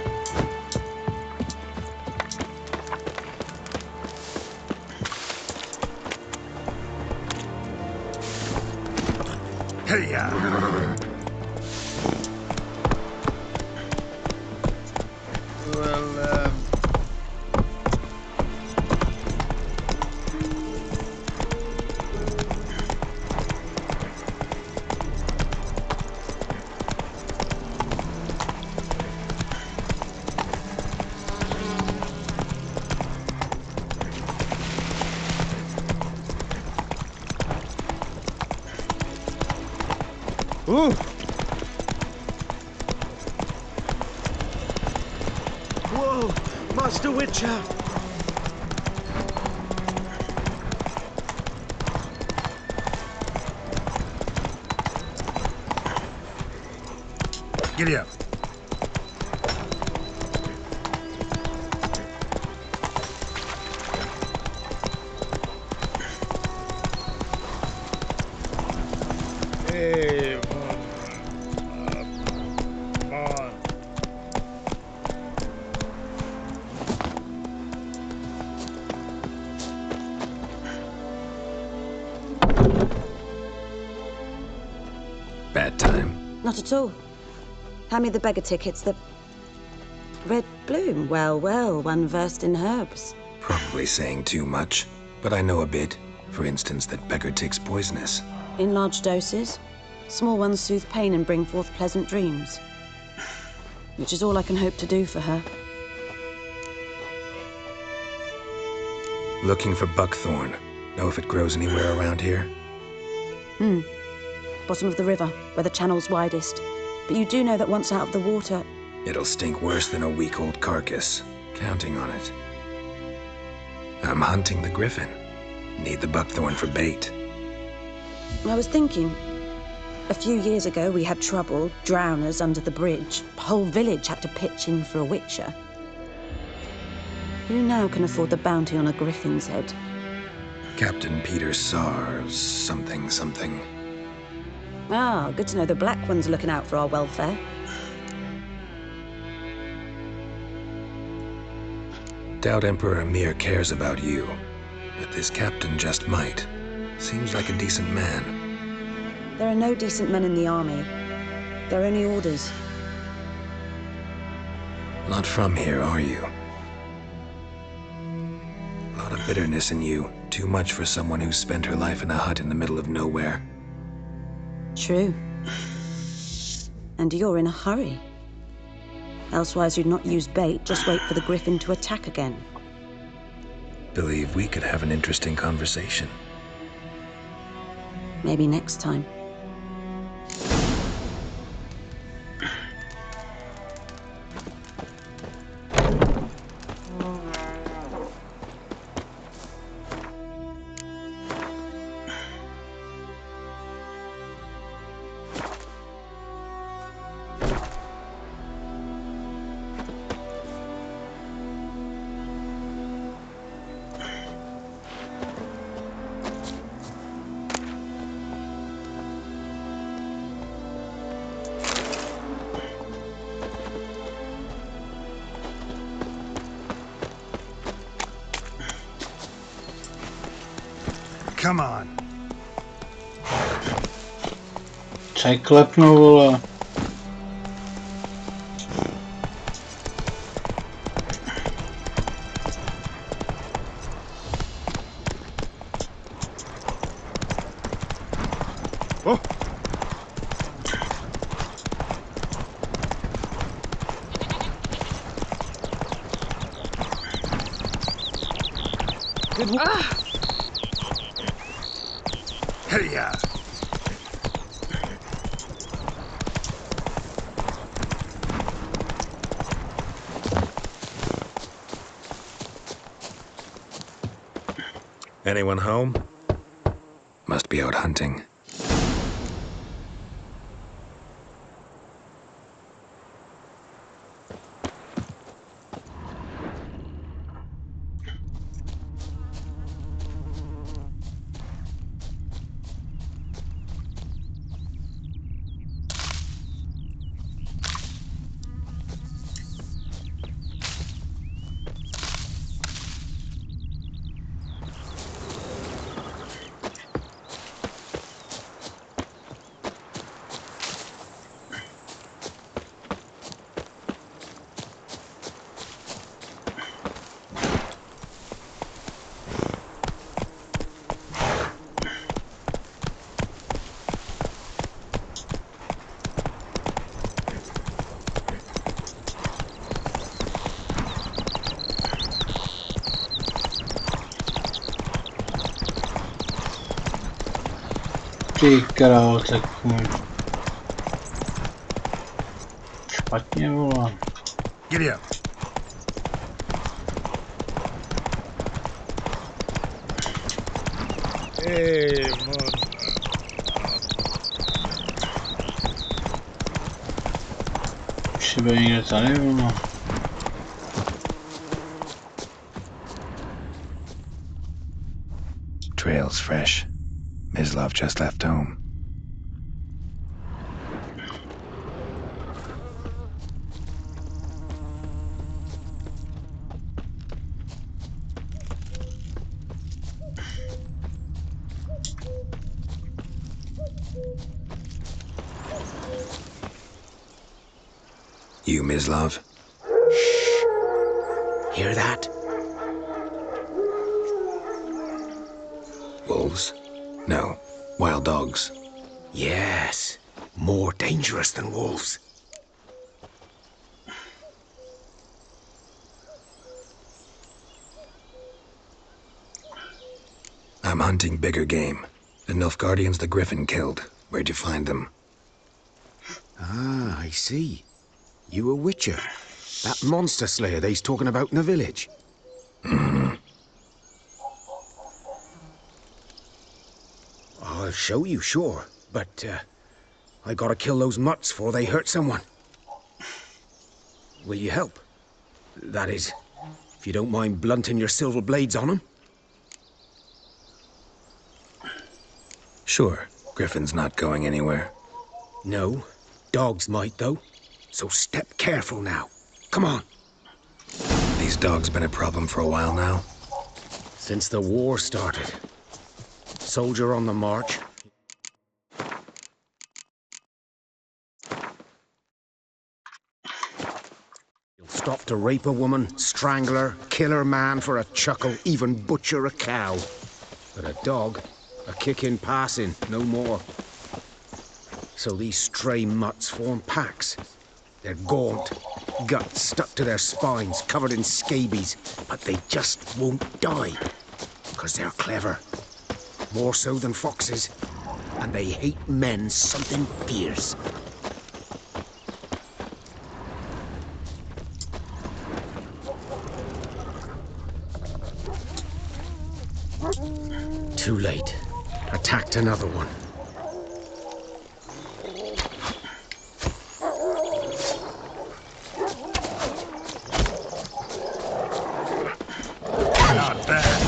Hey-ya! Well, Ooh! Whoa! Master Witcher! Giddy up. Hey, Bad time. Not at all. Hand me the beggar tickets, the red bloom. Well, well, one versed in herbs. Probably saying too much, but I know a bit. For instance, that beggar tick's poisonous. In large doses. Small ones soothe pain and bring forth pleasant dreams. Which is all I can hope to do for her. Looking for buckthorn. Know if it grows anywhere around here? Bottom of the river, where the channel's widest. But you do know that once out of the water... It'll stink worse than a week-old carcass. Counting on it. I'm hunting the griffin. Need the buckthorn for bait. I was thinking... A few years ago, we had trouble, drowners under the bridge. The whole village had to pitch in for a witcher. Who now can afford the bounty on a griffin's head? Captain Peter Sars, something. Ah, good to know the Black One's looking out for our welfare. Doubt Emperor Emir cares about you, but this captain just might. Seems like a decent man. There are no decent men in the army. There are only orders. Not from here, are you? A lot of bitterness in you. Too much for someone who spent her life in a hut in the middle of nowhere. True. And you're in a hurry. Elsewise you'd not use bait, just wait for the griffin to attack again. Believe we could have an interesting conversation. Maybe next time. Come on. Překlepnu, vole. Oh. Good. Hey-ya! Anyone home? Must be out hunting. Ty král, tak můj. Špatně volám. Giddy up. Hey, man. Už byl někde tady volám. Trail's fresh. Mislav just left home. You, Mislav? Shh. Hear that? Wolves? No. Wild dogs. Yes. More dangerous than wolves. I'm hunting bigger game. The Nilfgaardians the Griffin killed. Where'd you find them? Ah, I see. You a witcher. That monster slayer they's talking about in the village. I'll show you, sure. But, I gotta kill those mutts before they hurt someone. Will you help? That is, if you don't mind blunting your silver blades on them. Sure. Griffin's not going anywhere. No. Dogs might, though. So step careful now. Come on. These dogs been a problem for a while now? Since the war started. Soldier on the march. You'll stop to rape a woman, strangle her, kill her man for a chuckle, even butcher a cow. But a dog, a kick in passing, no more. So these stray mutts form packs. They're gaunt, guts stuck to their spines, covered in scabies, but they just won't die. 'Cause they're clever. More so than foxes. And they hate men something fierce. Too late. Attacked another one. Not bad.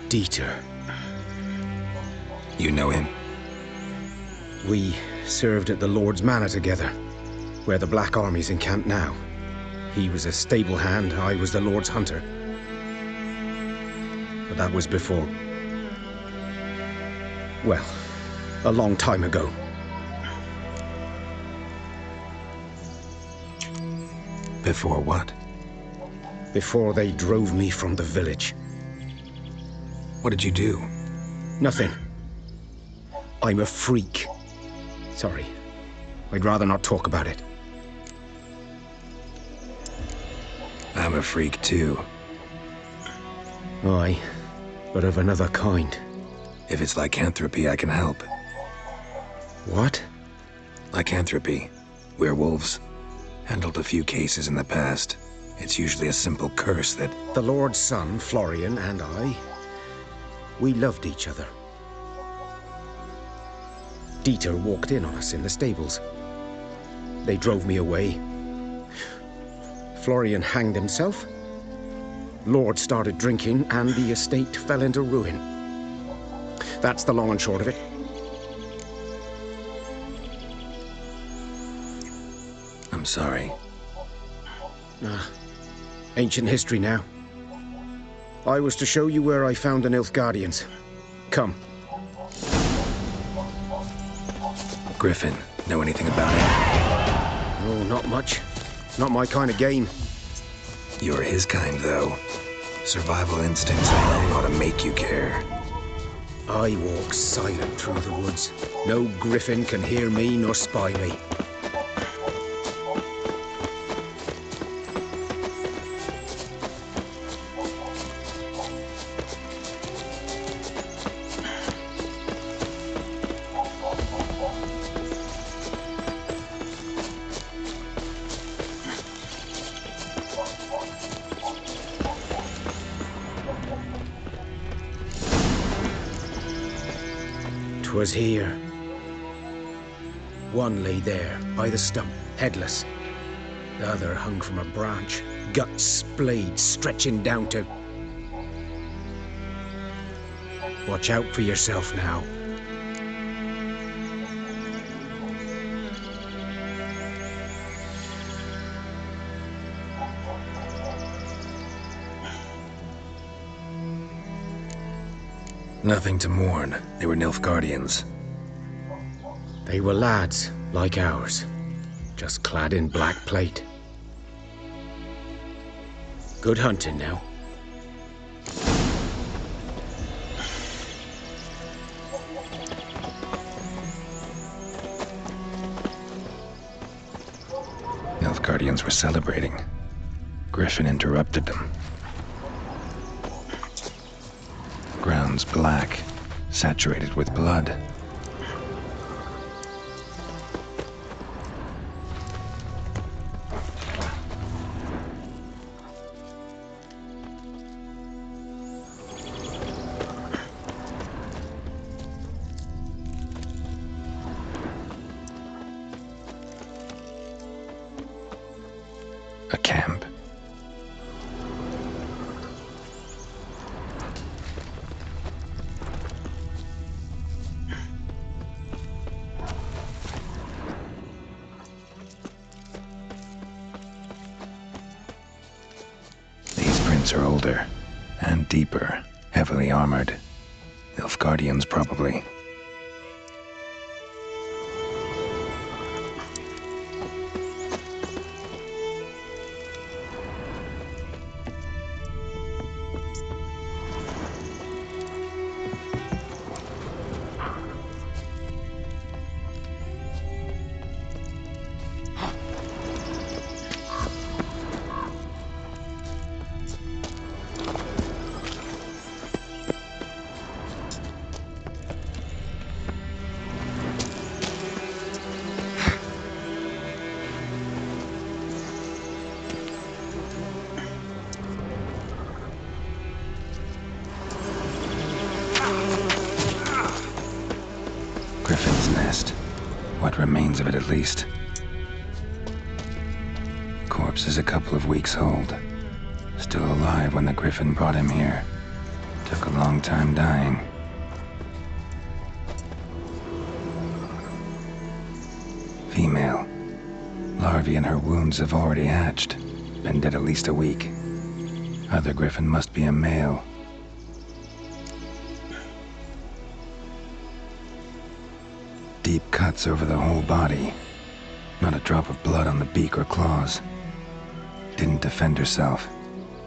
Dieter. You know him? We served at the Lord's Manor together, where the Black Army's encamped now. He was a stable hand, I was the Lord's hunter. But that was before... well, a long time ago. Before what? Before they drove me from the village. What did you do? Nothing. I'm a freak. Sorry. I'd rather not talk about it. I'm a freak too. Aye, but of another kind. If it's lycanthropy, I can help. What? Lycanthropy. Werewolves. Handled a few cases in the past. It's usually a simple curse that... The Lord's son, Florian, and I... we loved each other. Dieter walked in on us in the stables. They drove me away. Florian hanged himself. Lord started drinking, and the estate fell into ruin. That's the long and short of it. I'm sorry. Ancient history now. I was to show you where I found the Nilfgaardians. Come. Griffin, know anything about it? Oh, not much. Not my kind of game. You're his kind, though. Survival instincts alone ought to make you care. I walk silent through the woods. No griffin can hear me nor spy me. Was here. One lay there, by the stump, headless. The other hung from a branch, guts splayed, stretching down to... Watch out for yourself now. Nothing to mourn. They were Nilfgaardians. They were lads, like ours, just clad in black plate. Good hunting now. Nilfgaardians were celebrating. Griffin interrupted them. Ground's black, saturated with blood. A camp. Are older and deeper, heavily armored. Nilfgaardians, probably. Griffin's nest. What remains of it, at least. Corpse is a couple of weeks old. Still alive when the Griffin brought him here. Took a long time dying. Female. Larvae in her wounds have already hatched. Been dead at least a week. Other Griffin must be a male. Deep cuts over the whole body. Not a drop of blood on the beak or claws. Didn't defend herself.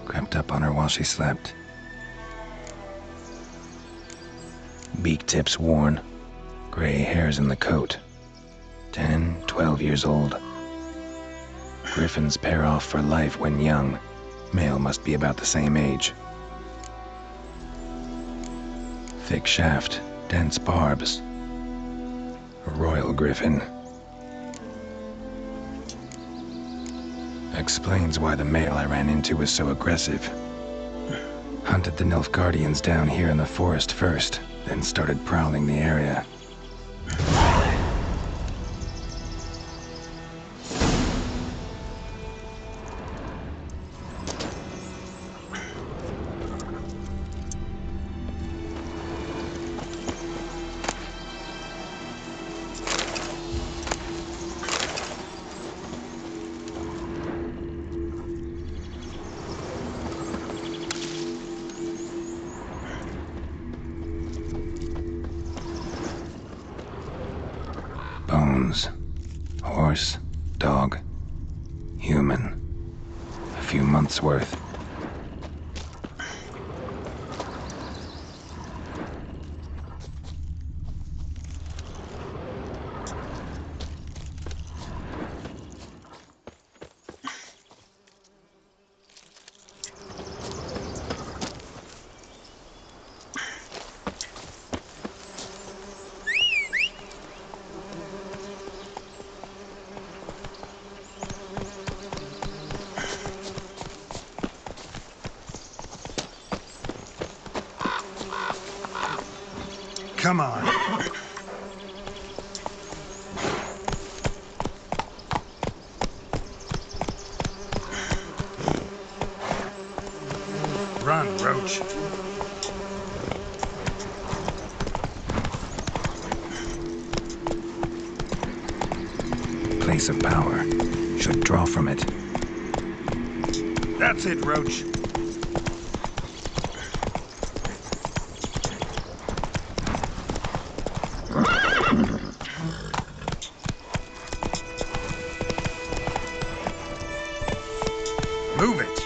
Crept up on her while she slept. Beak tips worn. Gray hairs in the coat. 10, 12 years old. Griffins pair off for life when young. Male must be about the same age. Thick shaft, dense barbs. A royal griffin. Explains why the male I ran into was so aggressive. Hunted the Nilfgaardians down here in the forest first, then started prowling the area. items. Horse, dog, human. A few months' worth. Come on. Run, Roach. Place of power. Should draw from it. That's it, Roach. Move it.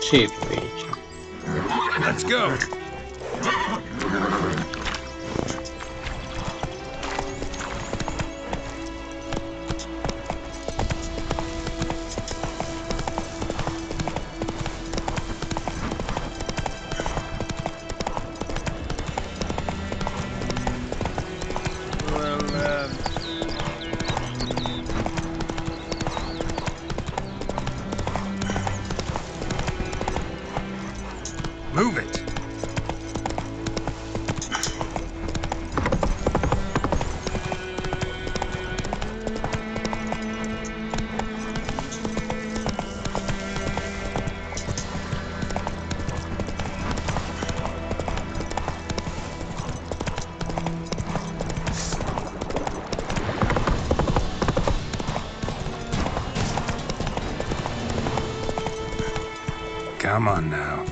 Sì, invece. Let's go. Move it. Come on now.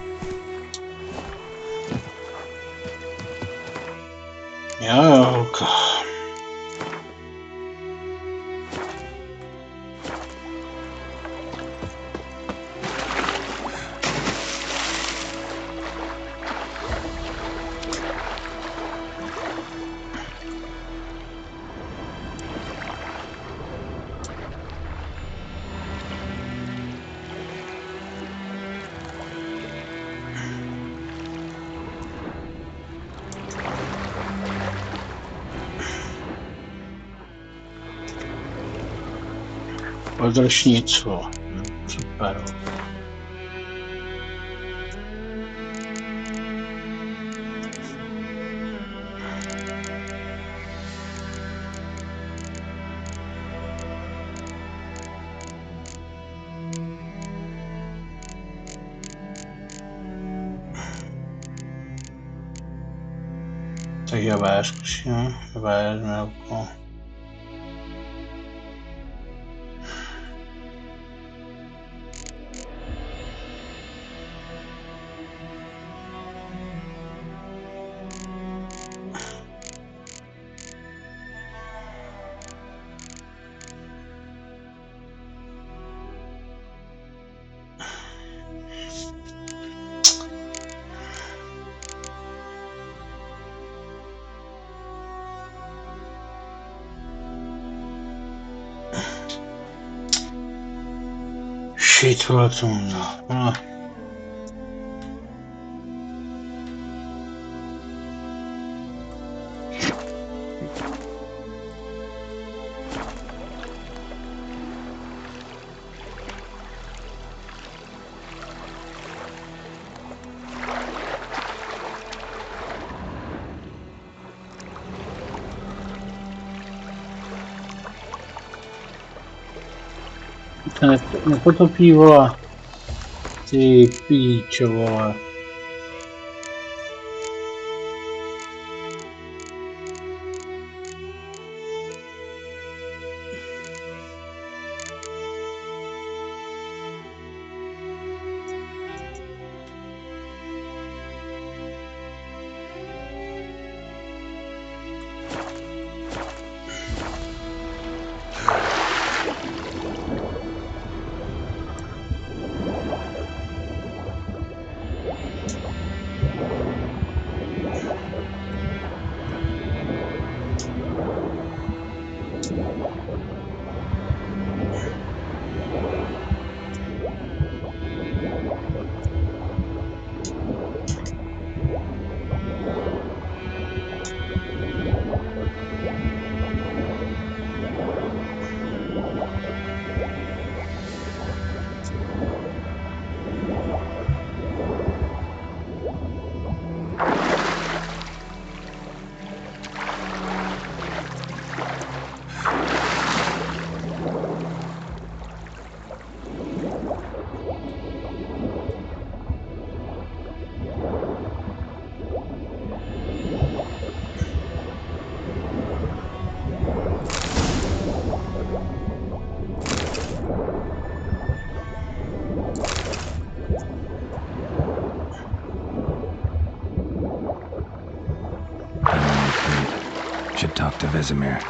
Jauka. Podrž něco. Super. Tak javé zkusíme, javé jako. Shit, what on? Nepotopí, vole. Ty píčo, vole. Vesemir.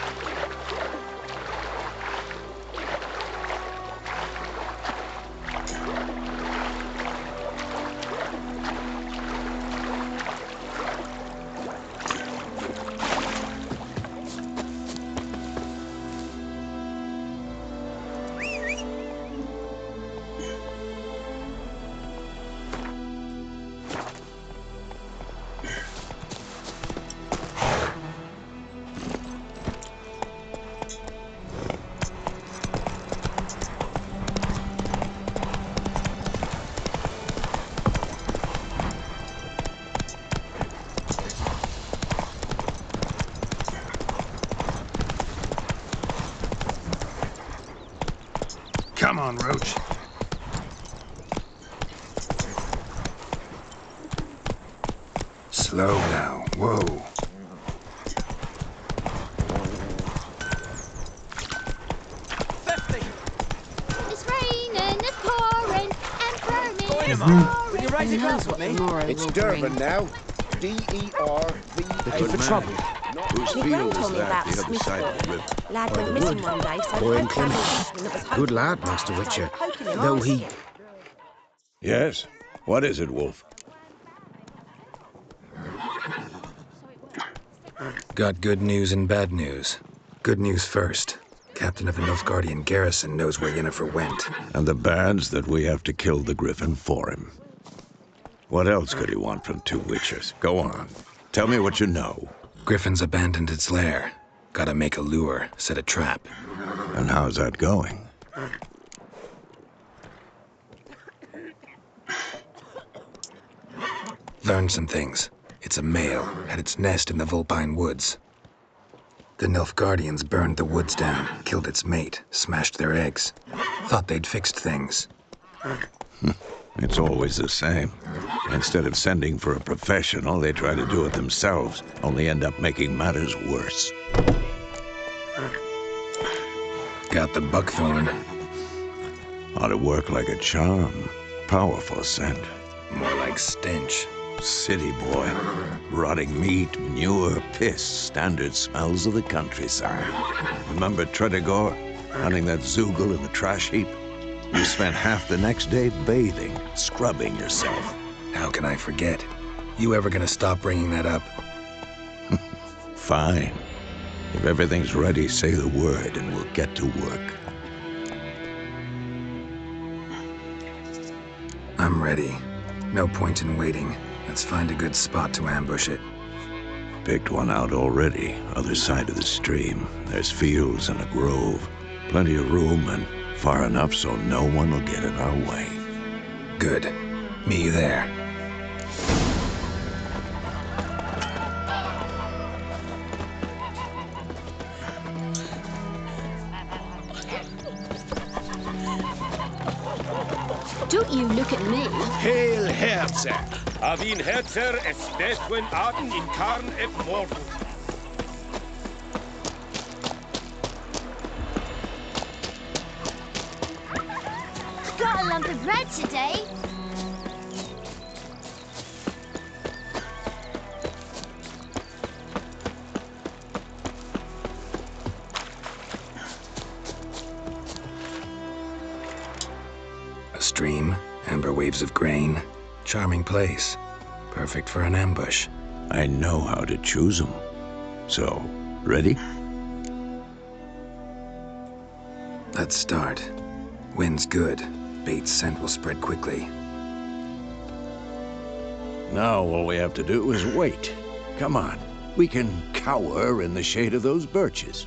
Come on, Roach. Slow now. Whoa. It's raining, it's pouring, and burning. Will you raise a glass with me? It's Durban now. D-E-R-V-A. Looking for trouble. Whose My field gran told is me that about the other Smith side of the Road. river? Lad went missing one day, so Boy I and found Clement. something that was Good hoping lad, to Master started Witcher. poking him Though arse he... again. Yes? What is it, Wolf? Got good news and bad news. Good news first. Captain of the Nilfgaardian garrison knows where Yennefer went. And the bad's that we have to kill the griffin for him. What else could he want from two witchers? Go on. Tell me what you know. Griffin's abandoned its lair. Gotta make a lure, set a trap. And how's that going? Learned some things. It's a male, had its nest in the Vulpine Woods. The Nilfgaardians burned the woods down, killed its mate, smashed their eggs. Thought they'd fixed things. It's always the same. Instead of sending for a professional, they try to do it themselves, only end up making matters worse. Got the buckthorn. Ought to work like a charm. Powerful scent. More like stench. City boy. Rotting meat, manure, piss. Standard smells of the countryside. Remember Tredegor? Hunting that Zoogle in the trash heap? You spent half the next day bathing, scrubbing yourself. How can I forget? You ever gonna stop bringing that up? Fine. If everything's ready, say the word and we'll get to work. I'm ready. No point in waiting. Let's find a good spot to ambush it. Picked one out already, other side of the stream. There's fields and a grove. Plenty of room and far enough so no one will get in our way. Good. Me there. Don't you look at me. Hail Herze! Avin Herzer es bestwen Aden in Karn et Morgen. Got a lump of bread today. A stream, amber waves of grain. Charming place. Perfect for an ambush. I know how to choose them. So, ready? Let's start. Wind's good. Bait's scent will spread quickly. Now all we have to do is wait. Come on. We can cower in the shade of those birches.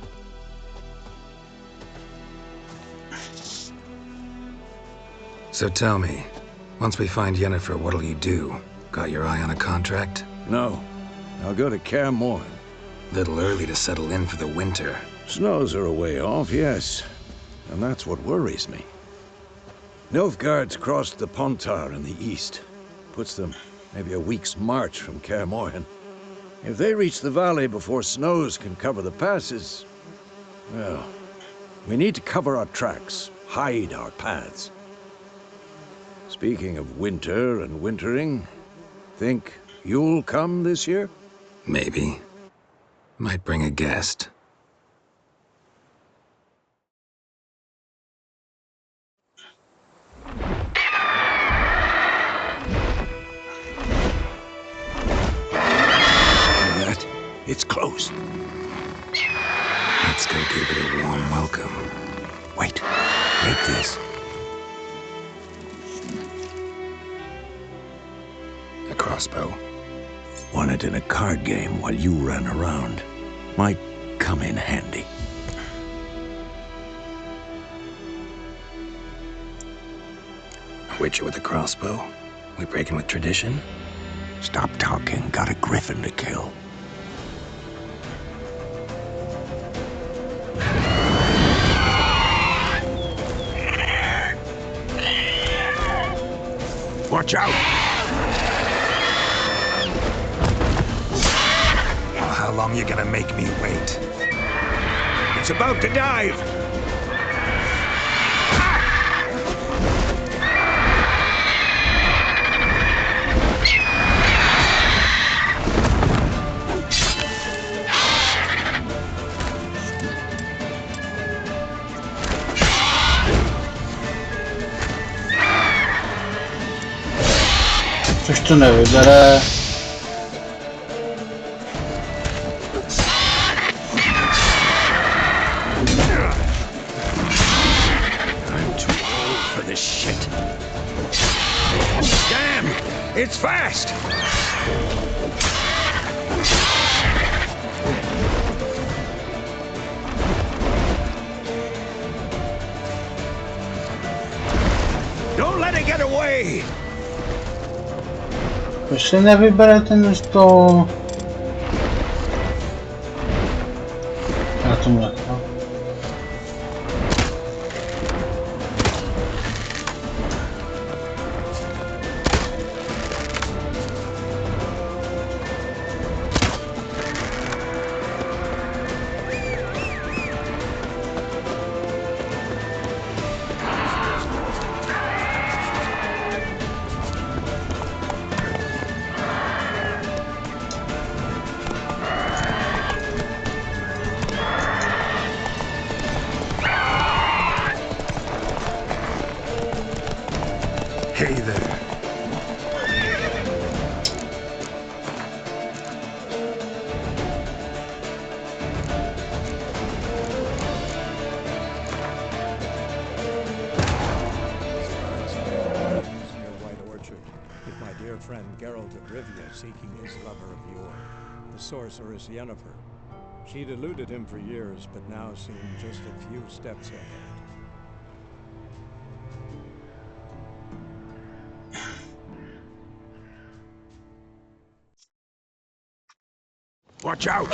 So tell me, once we find Yennefer, what'll you do? Got your eye on a contract? No. I'll go to Kaer Morhen. Little early to settle in for the winter. Snows are a way off, yes. And that's what worries me. Nilfgaard's crossed the Pontar in the east. Puts them maybe a week's march from Kaer Morhen. If they reach the valley before snows can cover the passes, well, we need to cover our tracks, hide our paths. Speaking of winter and wintering, think you'll come this year? Maybe. Might bring a guest. It's close. Let's go give it a warm welcome. Wait. Take this. A crossbow. Won it in a card game while you ran around. Might come in handy. A witcher with a crossbow? We breaking with tradition? Stop talking. Got a griffin to kill. Watch out! Well, how long you gonna make me wait? It's about to dive! Což to nevybere. I'm too old for this shit. Damn! It's fast! Don't let it get away! Proč se nevybere ten stůl? Na tomhle, no. Hey there. With my dear friend Gerald of Rivia seeking his lover of yore, the sorceress Yennefer. She'd eluded him for years, but now seemed just a few steps ahead. Watch out!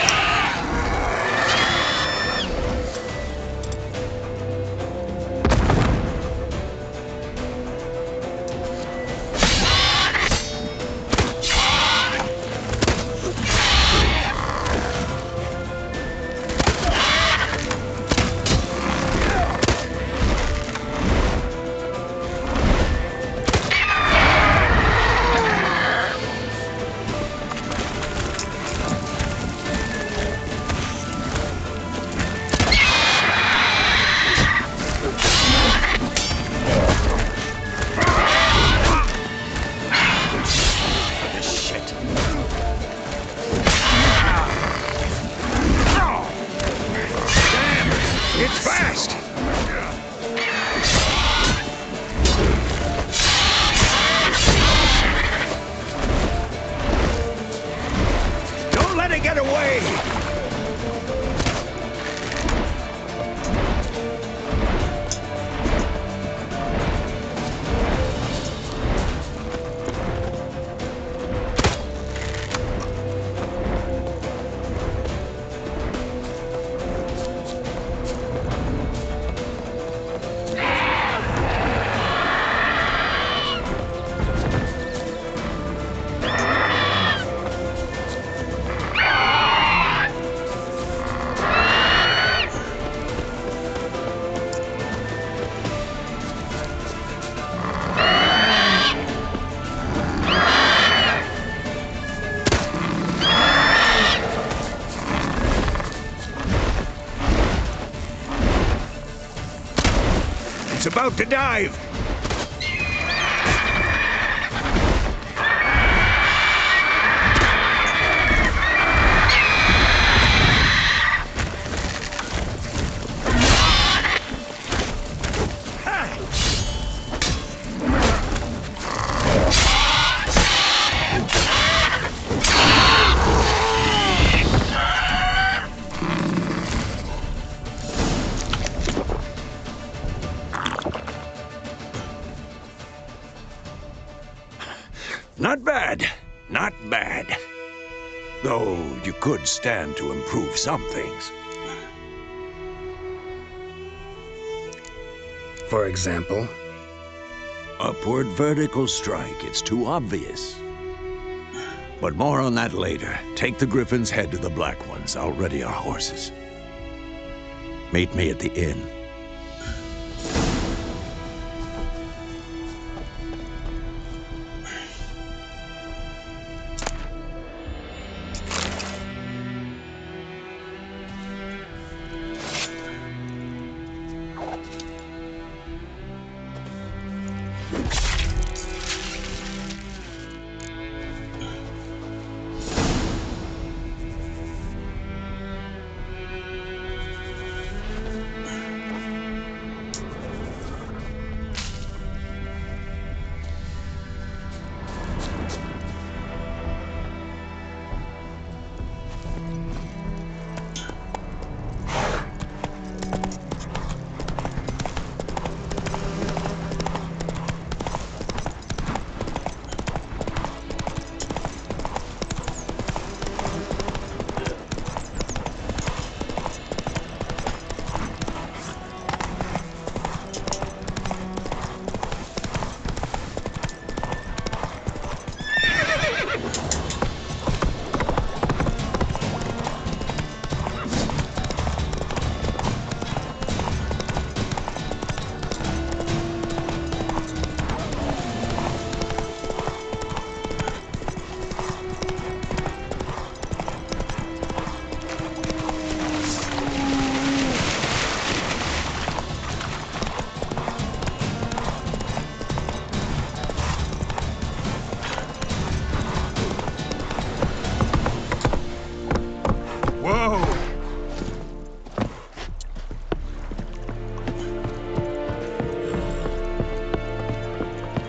It's about to dive! Not bad. Not bad. Though you could stand to improve some things. For example? Upward vertical strike. It's too obvious. But more on that later. Take the griffin's head to the black ones. I'll ready our horses. Meet me at the inn.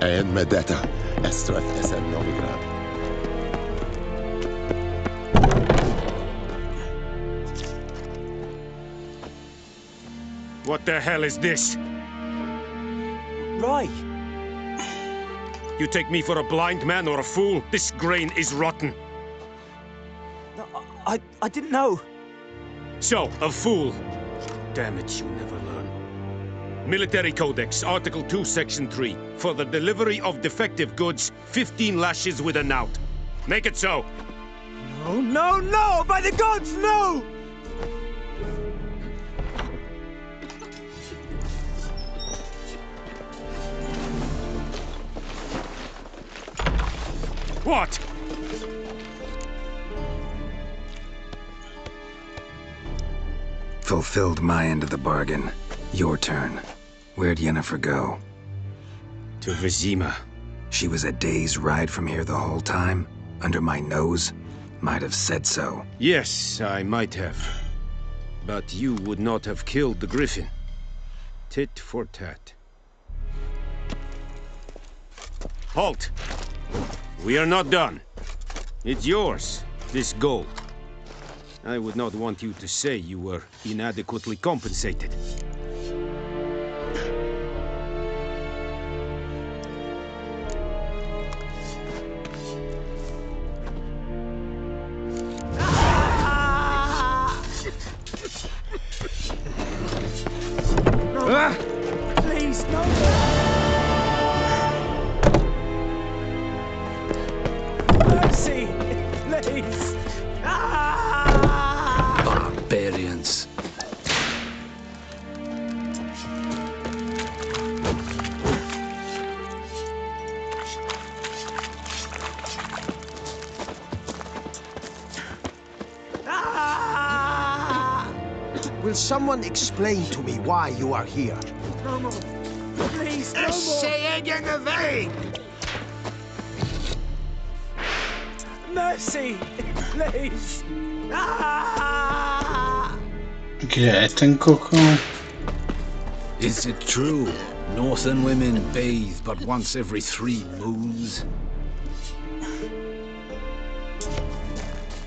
En med detta SOF Novigrad. What the hell is this? Right. You take me for a blind man or a fool? This grain is rotten. No, I didn't know. So, a fool. Damn it, you never learn. Military Codex, Article 2, Section 3. For the delivery of defective goods, 15 lashes with a knout. Make it so. No, no, no! By the gods, no! What? Fulfilled my end of the bargain. Your turn. Where'd Yennefer go? To Vizima. She was a day's ride from here the whole time? Under my nose? Might have said so. Yes, I might have. But you would not have killed the griffin. Tit for tat. Halt! We are not done. It's yours, this gold. I would not want you to say you were inadequately compensated. No, please, no. Mercy, please. Barbarians. Will someone explain to me why you are here? No more. Please, no more. Mercy, please. Kde je ten koko? Is it true? Northern women bathe but once every 3 moons?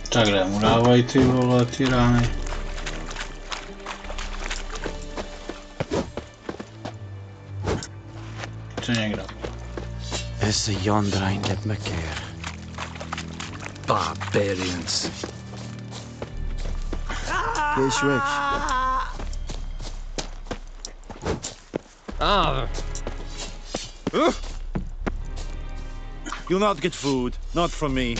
Tak kde mu dávají ty vole, ty rány? To někdo. Is yonder ain't let me care. Barbarians. Here's Rich. You'll not get food. Not from me.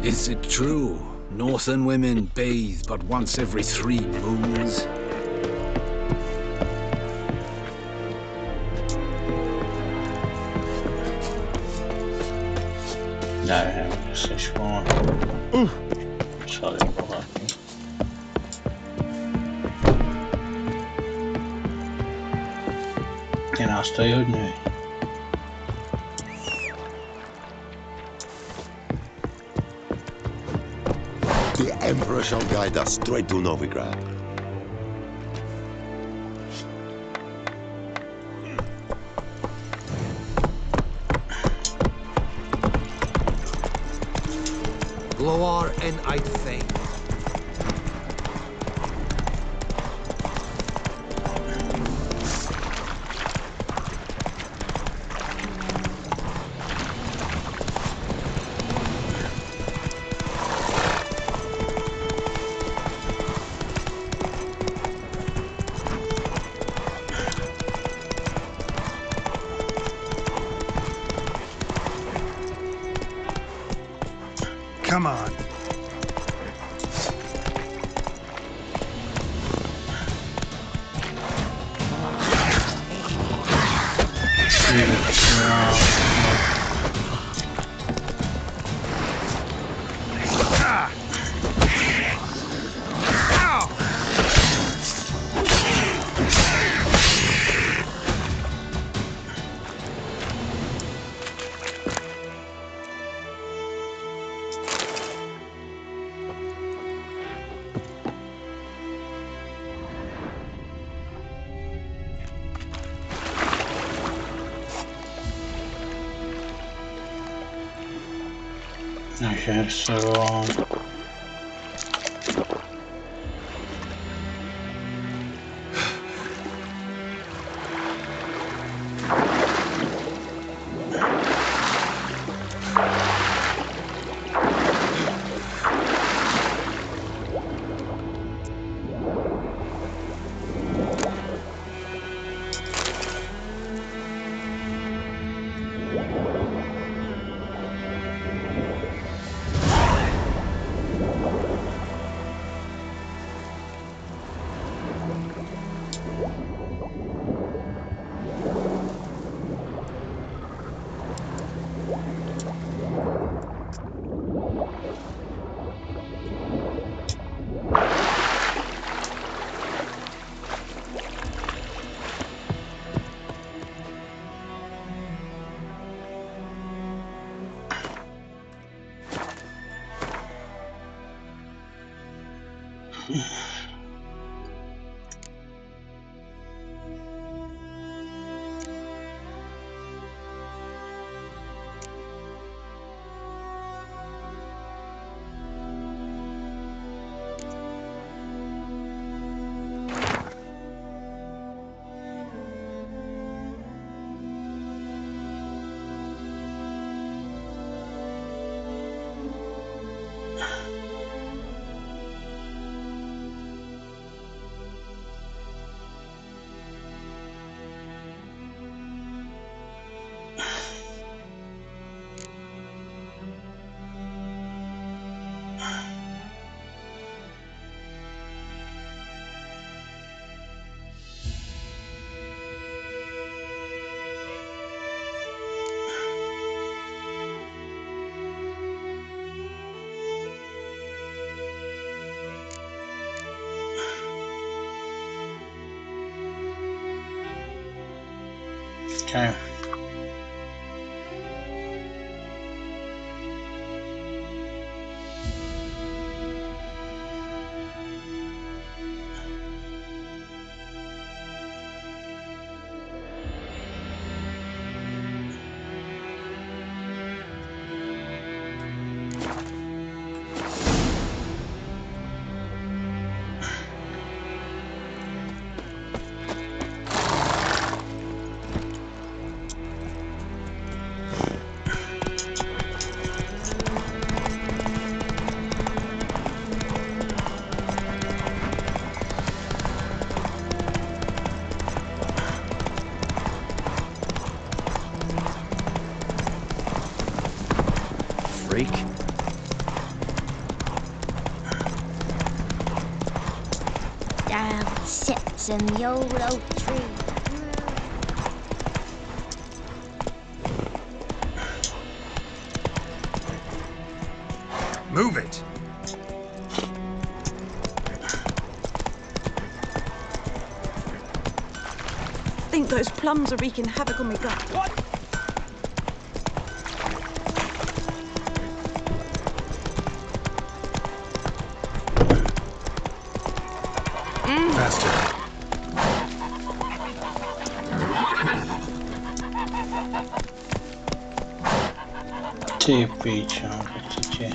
Is it true? Northern women bathe but once every 3 moons? Ne, jsi šlo. Sorry, bohatý. Je nás tady hodně. The Emperor shall guide us straight to Novigrad. Gloar and I'd fain. Come on. Takže se volám. Okay. blossom the old oak tree. Move it! I think those plums are wreaking havoc on my gut. What? Faster. Ty pičo, určitě.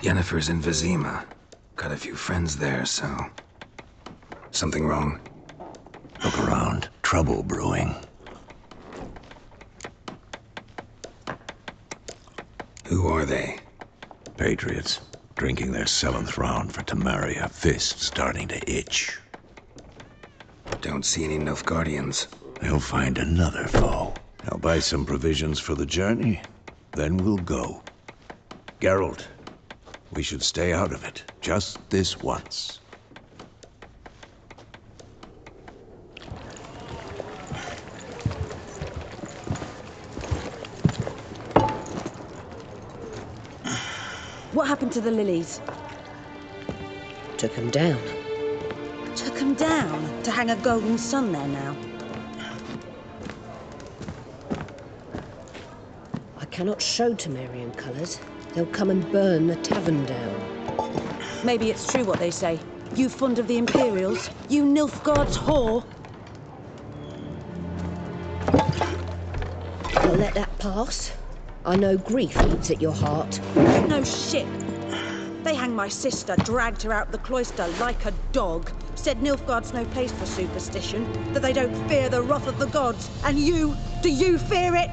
Yennefer's in Vizima. Got a few friends there, so... Something wrong? Look around. Trouble brewing. Who are they? Patriots. Drinking their 7th round for Temeria. Fist starting to itch. Don't see any Nilfgaardians. They'll find another foe. I'll buy some provisions for the journey. Then we'll go. Gerald, we should stay out of it. Just this once. What happened to the lilies? Took them down. Took them down to hang a golden sun there now. I cannot show Temerian colours. They'll come and burn the tavern down. Maybe it's true what they say. You fond of the Imperials? You Nilfgaard's whore? I'll let that pass. I know grief eats at your heart. No shit. They hanged my sister, dragged her out the cloister like a dog. Said Nilfgaard's no place for superstition, that they don't fear the wrath of the gods. And you, do you fear it?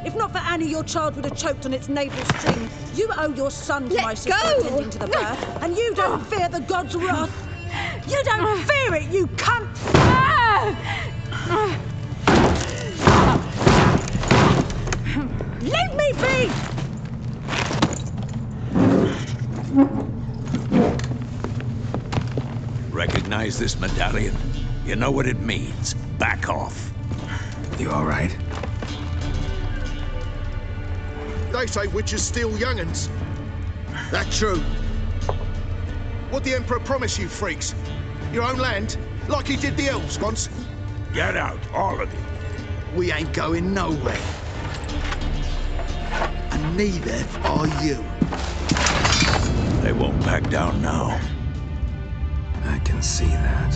If not for Annie, your child would have choked on its navel string. You owe your son to my sister attending to the birth, and you don't fear the gods' wrath. You don't fear it, you cunt! Leave me be! Recognize this medallion? You know what it means. Back off. You all right? They say witches steal young'uns. That true? What'd the Emperor promise you, freaks? Your own land? Like he did the elves once? Get out, all of you. We ain't going nowhere. And neither are you. They won't back down now. I can see that.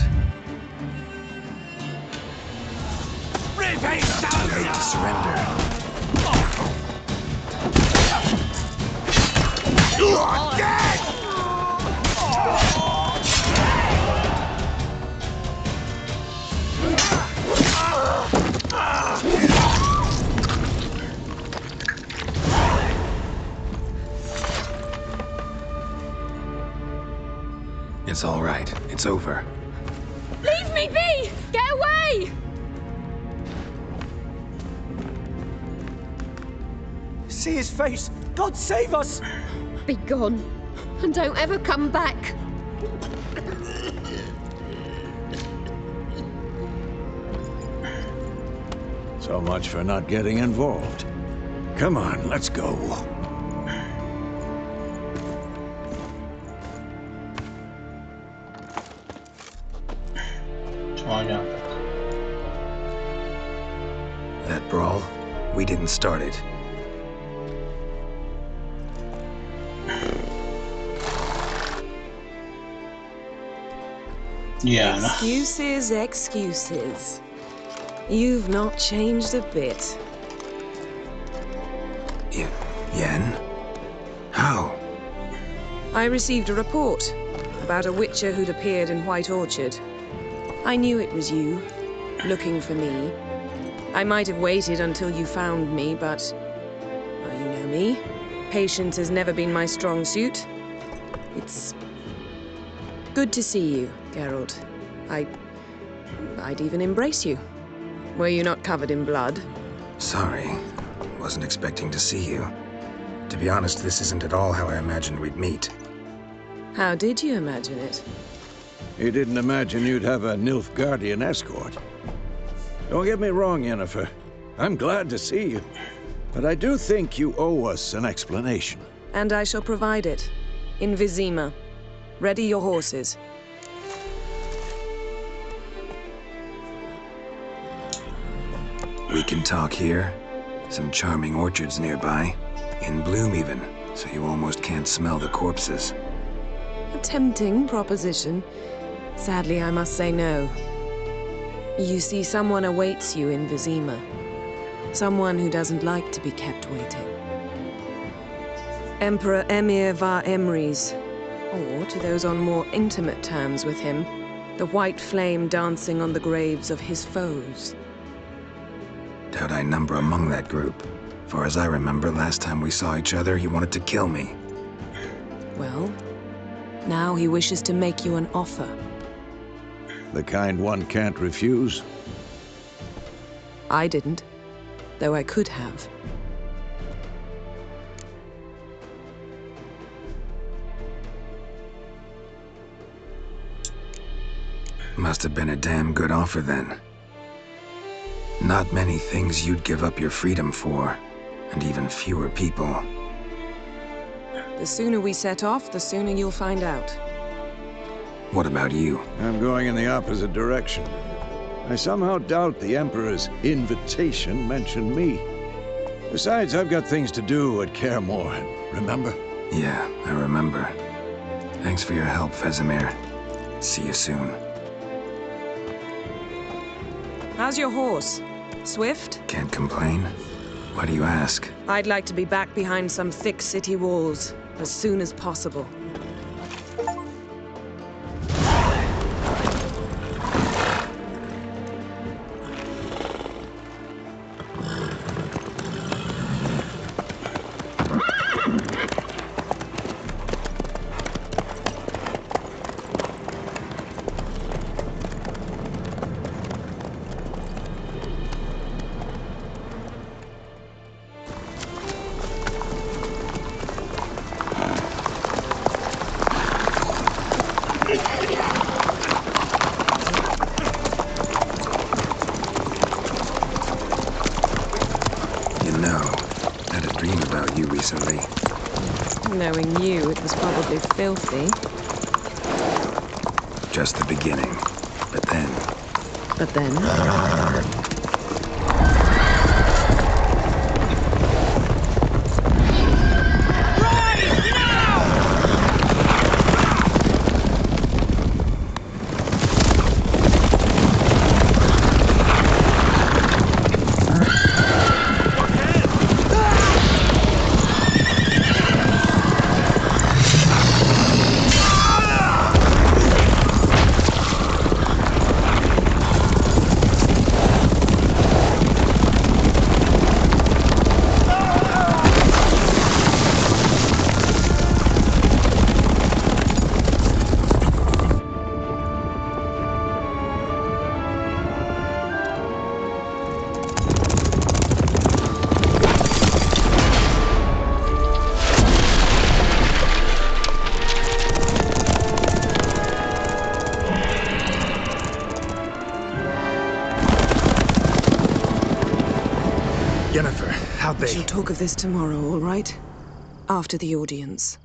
Too late to surrender. You are dead! It's all right. It's over. Leave me be! Get away! See his face! God save us! Be gone, and don't ever come back. So much for not getting involved. Come on, let's go. That brawl, we didn't start it. Yeah. Excuses, excuses. You've not changed a bit. Yen? How? I received a report about a witcher who'd appeared in White Orchard. I knew it was you, looking for me. I might have waited until you found me, but... well, you know me. Patience has never been my strong suit. It's good to see you, Gerald. I'd even embrace you. Were you not covered in blood? Sorry. Wasn't expecting to see you. To be honest, this isn't at all how I imagined we'd meet. How did you imagine it? You didn't imagine you'd have a Nilfgaardian escort. Don't get me wrong, Yennefer. I'm glad to see you. But I do think you owe us an explanation. And I shall provide it. In Vizima. Ready your horses. We can talk here. Some charming orchards nearby. In bloom even, so you almost can't smell the corpses. A tempting proposition. Sadly, I must say no. You see, someone awaits you in Vizima. Someone who doesn't like to be kept waiting. Emperor Emir var Emrys, or to those on more intimate terms with him, the white flame dancing on the graves of his foes. Doubt I number among that group. Far as I remember, last time we saw each other, he wanted to kill me. Well, now he wishes to make you an offer. The kind one can't refuse? I didn't, though I could have. Must have been a damn good offer then. Not many things you'd give up your freedom for, and even fewer people. The sooner we set off, the sooner you'll find out. What about you? I'm going in the opposite direction. I somehow doubt the Emperor's invitation mentioned me. Besides, I've got things to do at Kaer Morhen, remember? Yeah, I remember. Thanks for your help, Vesemir. See you soon. How's your horse? Swift? Can't complain. Why do you ask? I'd like to be back behind some thick city walls as soon as possible. Recently. Knowing you, it was probably filthy. Just the beginning. But then... But then? Yennefer, how'd they... We shall talk of this tomorrow, all right? After the audience.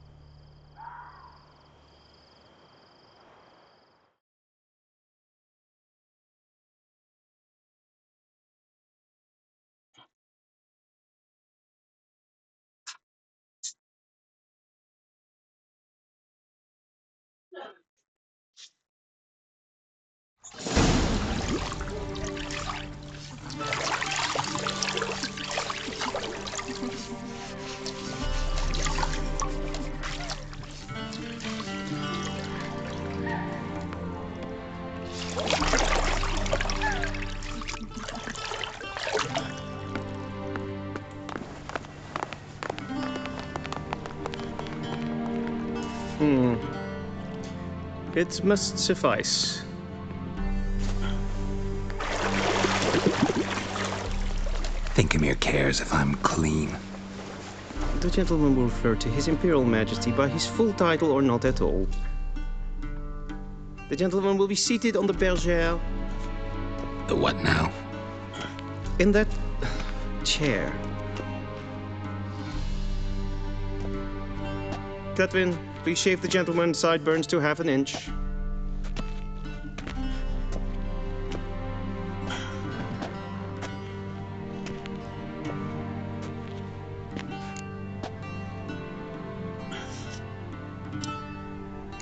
It must suffice. Thinkamere cares if I'm clean. The gentleman will refer to His Imperial Majesty by his full title or not at all. The gentleman will be seated on the bergère. The what now? In that chair. Cletwin, please shave the gentleman's sideburns to 1/2 inch.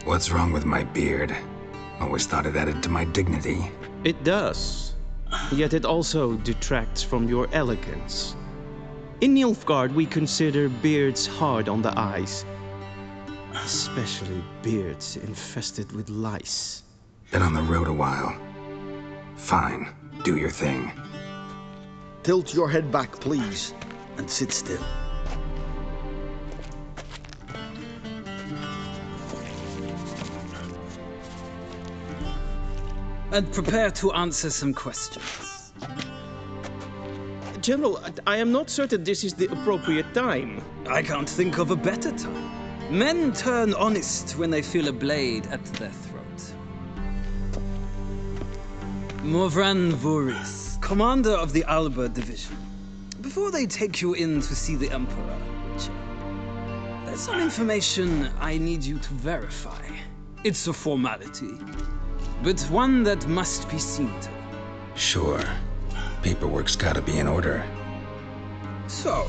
What's wrong with my beard? Always thought it added to my dignity. It does. Yet it also detracts from your elegance. In Nilfgaard, we consider beards hard on the eyes. Especially beards infested with lice. Been on the road a while. Fine, do your thing. Tilt your head back, please, and sit still. And prepare to answer some questions. General, I am not certain this is the appropriate time. I can't think of a better time. Men turn honest when they feel a blade at their throat. Morvran Voris, commander of the Alba Division. Before they take you in to see the Emperor, there's some information I need you to verify. It's a formality, but one that must be seen to. Sure. Paperwork's gotta be in order. So,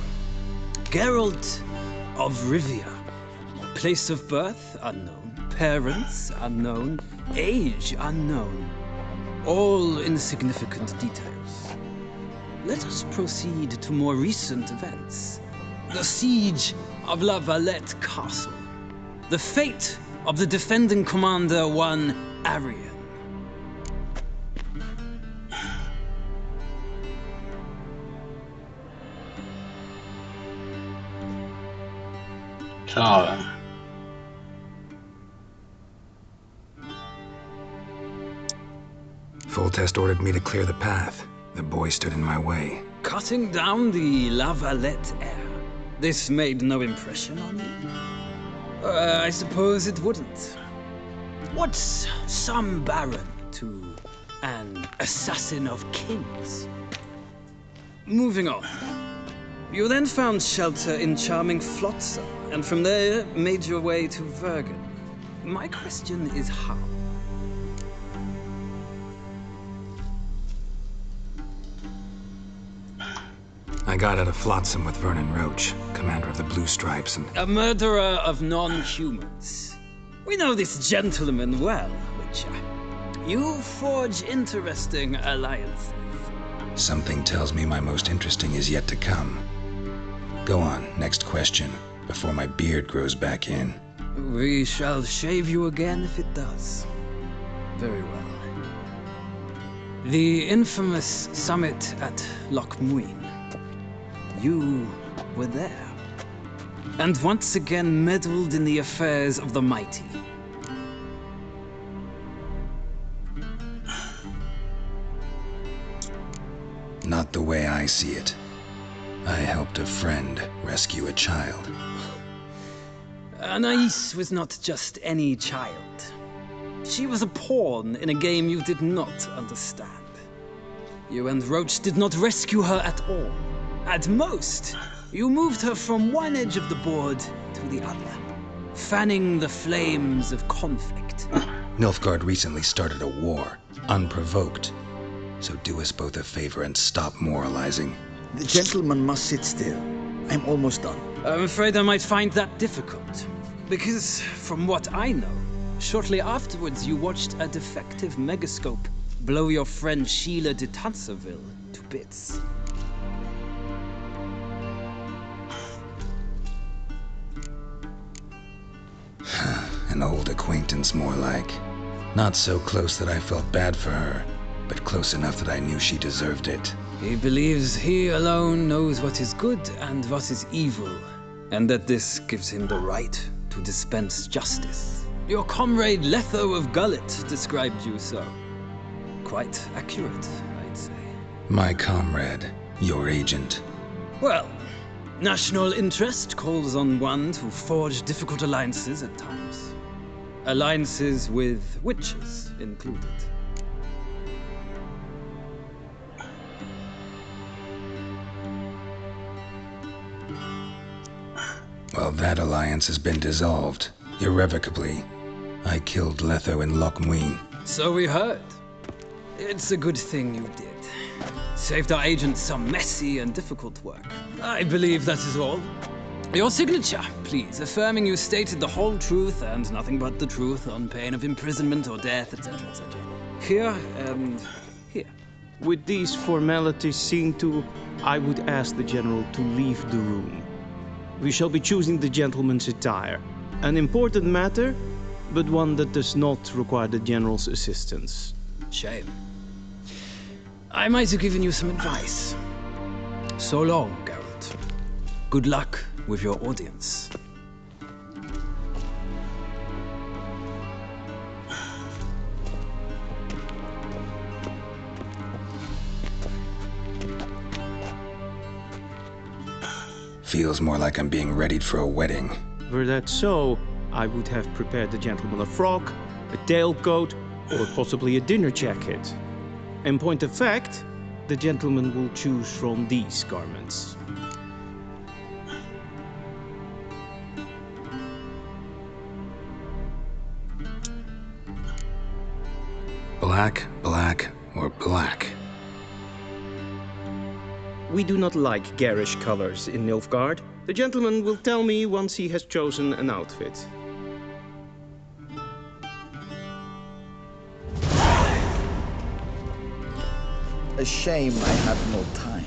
Gerald of Rivia. Place of birth, unknown. Parents, unknown. Age, unknown. All insignificant details. Let us proceed to more recent events. The siege of La Valette Castle. The fate of the defending commander, one Arian. Full Test ordered me to clear the path. The boy stood in my way. Cutting down the La Valette heir. This made no impression on you? I suppose it wouldn't. What's some baron to an assassin of kings? Moving on. You then found shelter in charming Flotsam, and from there made your way to Vergen. My question is how? I got out of Flotsam with Vernon Roach, commander of the Blue Stripes, and... A murderer of non-humans. We know this gentleman well, Witcher. You forge interesting alliances. Something tells me my most interesting is yet to come. Go on, next question, before my beard grows back in. We shall shave you again if it does. Very well. The infamous summit at Loch Muin. You were there. And once again meddled in the affairs of the mighty. Not the way I see it. I helped a friend rescue a child. Anais was not just any child. She was a pawn in a game you did not understand. You and Roach did not rescue her at all. At most, you moved her from one edge of the board to the other, fanning the flames of conflict. Nilfgaard recently started a war, unprovoked. So do us both a favor and stop moralizing. The gentleman must sit still. I'm almost done. I'm afraid I might find that difficult. Because, from what I know, shortly afterwards you watched a defective megascope blow your friend Sheila de Tanserville to bits. An old acquaintance, more like. Not so close that I felt bad for her, but close enough that I knew she deserved it. He believes he alone knows what is good and what is evil, and that this gives him the right to dispense justice. Your comrade Letho of Gullet described you so. Quite accurate, I'd say. My comrade, your agent. Well, national interest calls on one to forge difficult alliances at times. Alliances with witches included. Well, that alliance has been dissolved, irrevocably. I killed Letho in Loch Muin. So we heard. It's a good thing you did. Saved our agent some messy and difficult work. I believe that is all. Your signature, please, affirming you stated the whole truth and nothing but the truth on pain of imprisonment or death, etc., etc. Here and here. With these formalities seen to, I would ask the General to leave the room. We shall be choosing the gentleman's attire. An important matter, but one that does not require the General's assistance. Shame. I might have given you some advice. So long, Gerald. Good luck with your audience. Feels more like I'm being readied for a wedding. Were that so, I would have prepared the gentleman a frock, a tailcoat, or possibly a dinner jacket. In point of fact, the gentleman will choose from these garments. Black, black, or black? We do not like garish colors in Nilfgaard. The gentleman will tell me once he has chosen an outfit. A shame I had no time.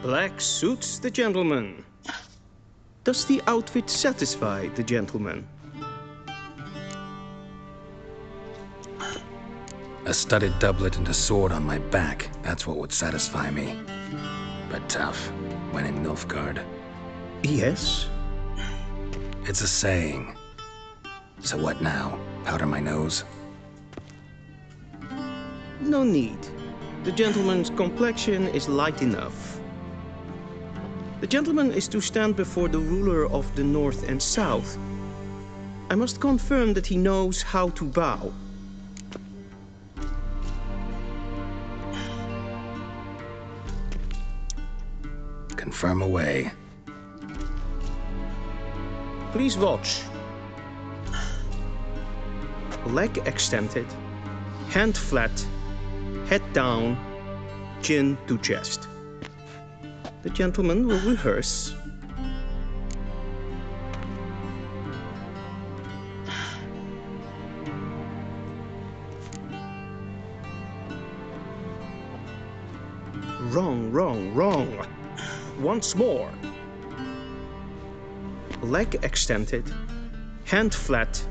Black suits the gentleman. Does the outfit satisfy the gentleman? A studded doublet and a sword on my back, that's what would satisfy me. But tough, when in Nilfgaard. Yes? It's a saying. So what now? Powder my nose? No need. The gentleman's complexion is light enough. The gentleman is to stand before the ruler of the North and South. I must confirm that he knows how to bow. Confirm away. Please watch. Leg extended, hand flat, head down, chin to chest. The gentleman will rehearse. Wrong, wrong, wrong. Once more. Leg extended, hand flat,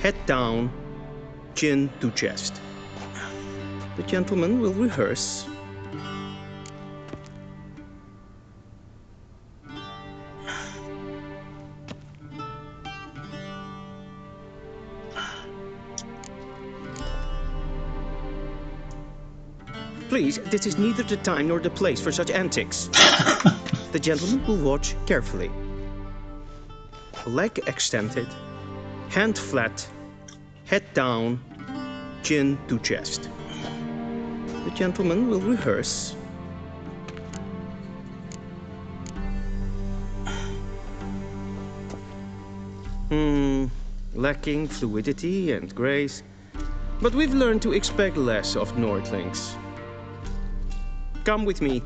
head down, chin to chest. The gentleman will rehearse. Please, this is neither the time nor the place for such antics. The gentleman will watch carefully. Leg extended, hand flat, head down, chin to chest. The gentleman will rehearse. Lacking fluidity and grace, but we've learned to expect less of Nordlings. Come with me.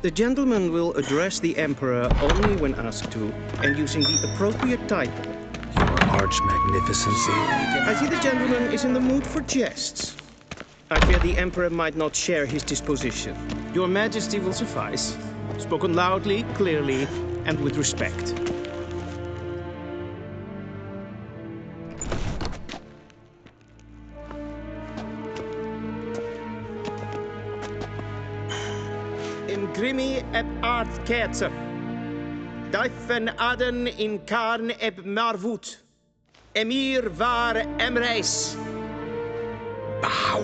The gentleman will address the Emperor only when asked to, and using the appropriate title. Your arch magnificency. I see the gentleman is in the mood for jests. I fear the Emperor might not share his disposition. Your Majesty will suffice. Spoken loudly, clearly, and with respect. Grimi eb art ketzer. Duifen aden in karn eb marvoet. Emir var emreis. Bow.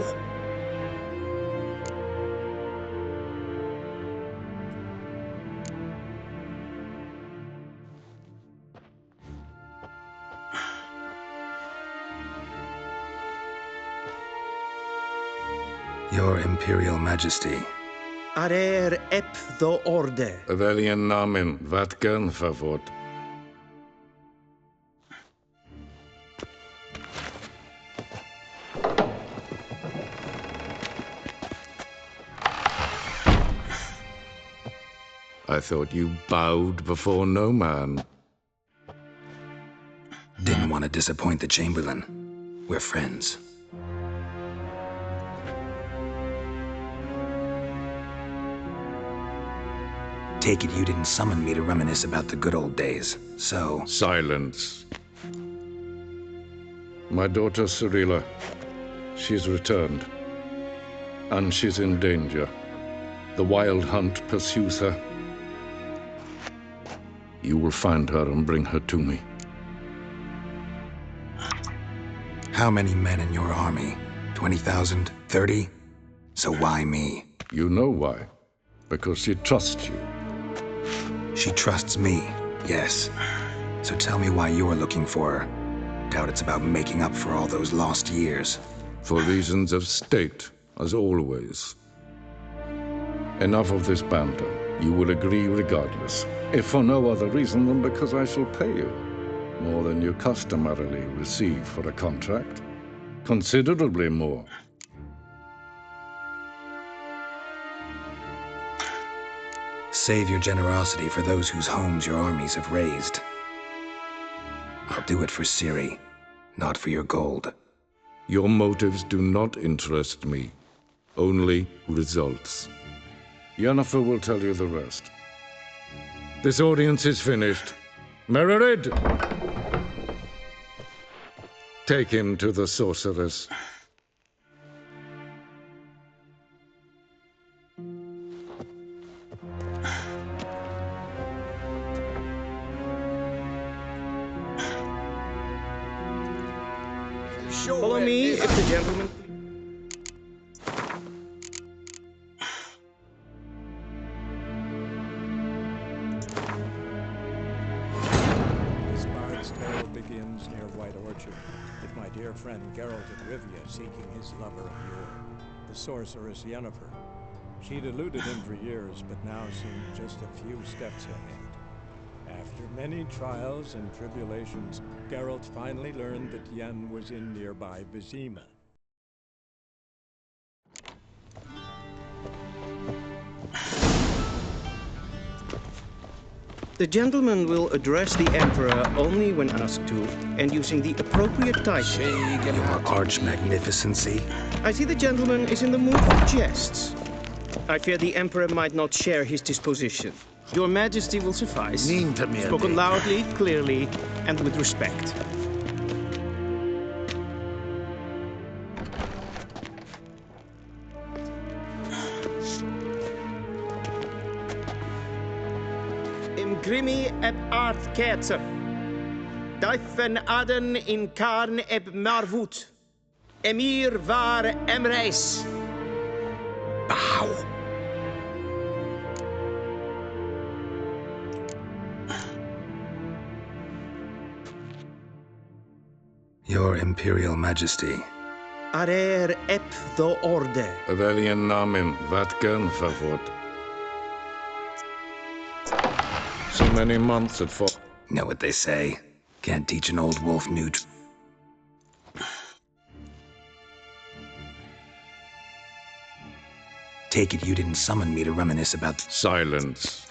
Your Imperial Majesty. Arer ep the orde. Welchen Namen? Wat gern favort? I thought you bowed before no man. Didn't want to disappoint the Chamberlain. We're friends. Take it you didn't summon me to reminisce about the good old days, so... Silence. My daughter Cyrilla, she's returned. And she's in danger. The wild hunt pursues her. You will find her and bring her to me. How many men in your army? 20,000? 30? So why me? You know why. Because she trusts you. She trusts me, yes. So tell me why you're looking for her. Doubt it's about making up for all those lost years. For reasons of state, as always. Enough of this banter. You will agree regardless. If for no other reason than because I shall pay you. More than you customarily receive for a contract. Considerably more. Save your generosity for those whose homes your armies have razed. I'll do it for Ciri, not for your gold. Your motives do not interest me. Only results. Yennefer will tell you the rest. This audience is finished. Mererid! Take him to the sorceress. Follow me, if the gentleman... This bard's tale begins near White Orchard, with my dear friend Gerald of Rivia seeking his lover of yore, the sorceress Yennefer. She'd eluded him for years, but now seemed just a few steps ahead. After many trials and tribulations, Geralt finally learned that Yen was in nearby Vizima. The gentleman will address the Emperor only when asked to, and using the appropriate title. Your arch magnificency. I see the gentleman is in the mood for jests. I fear the Emperor might not share his disposition. Your Majesty will suffice. Spoken loudly, clearly, and with respect. Grimi eb art ketzer. Daifen aden in karn eb marvut. Emir var emreis. Bow. Your Imperial Majesty. Arer ep do orde. Welchen Namen Vatkan favort? So many months at for. Know what they say. Can't teach an old wolf new. Take it you didn't summon me to reminisce about. Silence.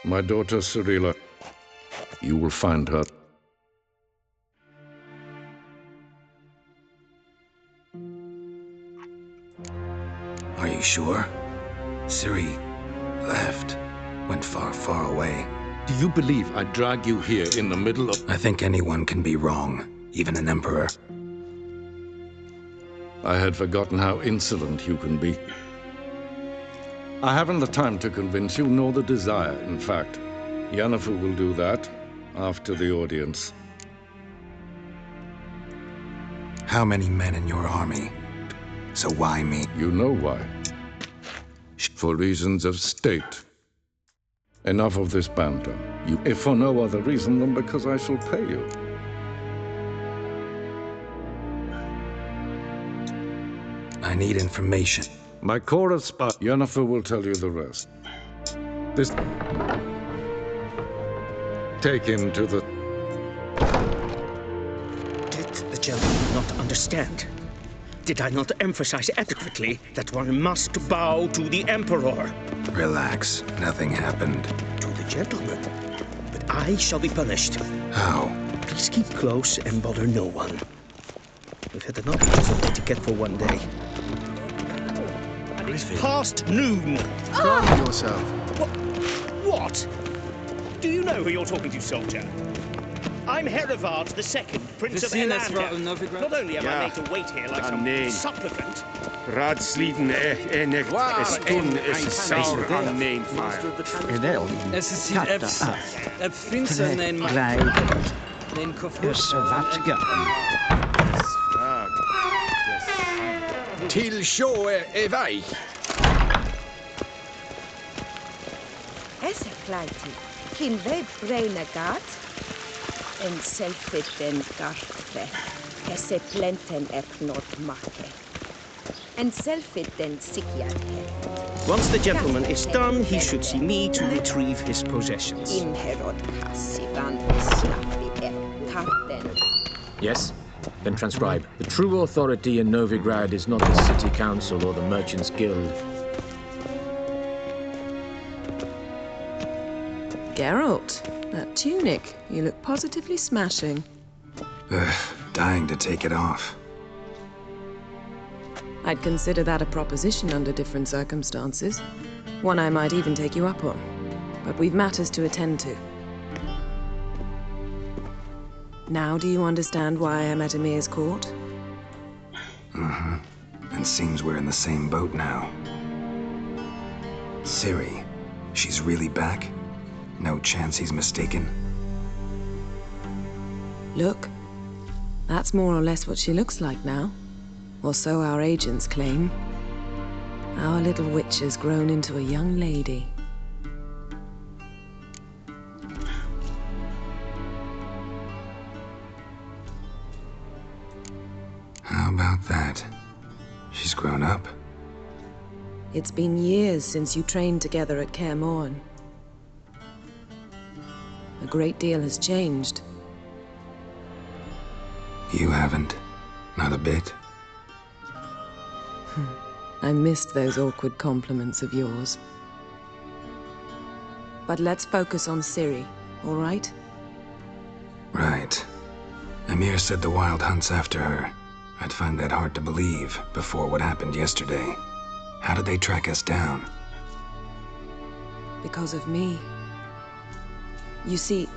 My daughter Cyrilla. You will find her. Are you sure? Ciri left. Went far, far away. Do you believe I drag you here in the middle of... I think anyone can be wrong, even an emperor. I had forgotten how insolent you can be. I haven't the time to convince you, nor the desire, in fact. Yennefer will do that after the audience. How many men in your army? So why me? You know why. For reasons of state. Enough of this banter. If for no other reason than because I shall pay you. I need information. My chorus spot. Yennefer will tell you the rest. This... Take him to the... Did the gentleman not understand? Did I not emphasize adequately that one must bow to the Emperor? Relax. Nothing happened. To the gentleman. But I shall be punished. How? Please keep close and bother no one. We've had enough of etiquette for one day. And it's past noon. Calm yourself. What? Do you know who you're talking to, soldier? I'm Herivard II, Prince of Elander. Not only am I made to wait here like some supplicant... Raadsleden enig estun is saur an neen fire. Es ist hier Finster nein nein Vatka. Till show är väg. Esse kleiti, kin web reine gat, en selfitten gartve, esse plenten not make. And self-it sikiat. Once the gentleman is done, he should see me to retrieve his possessions. Yes? Then transcribe. The true authority in Novigrad is not the city council or the merchants' guild. Gerald, that tunic. You look positively smashing. Dying to take it off. I'd consider that a proposition under different circumstances. One I might even take you up on. But we've matters to attend to. Now do you understand why I'm at Emir's court? Mm-hmm. And seems we're in the same boat now. Ciri, she's really back? No chance he's mistaken? Look, that's more or less what she looks like now. Or so our agents claim. Our little witch has grown into a young lady. How about that? She's grown up? It's been years since you trained together at Kaer Morhen. A great deal has changed. You haven't. Not a bit. I missed those awkward compliments of yours. But let's focus on Ciri, all right? Right. Emir said the Wild hunt's after her. I'd find that hard to believe before what happened yesterday. How did they track us down? Because of me. You see,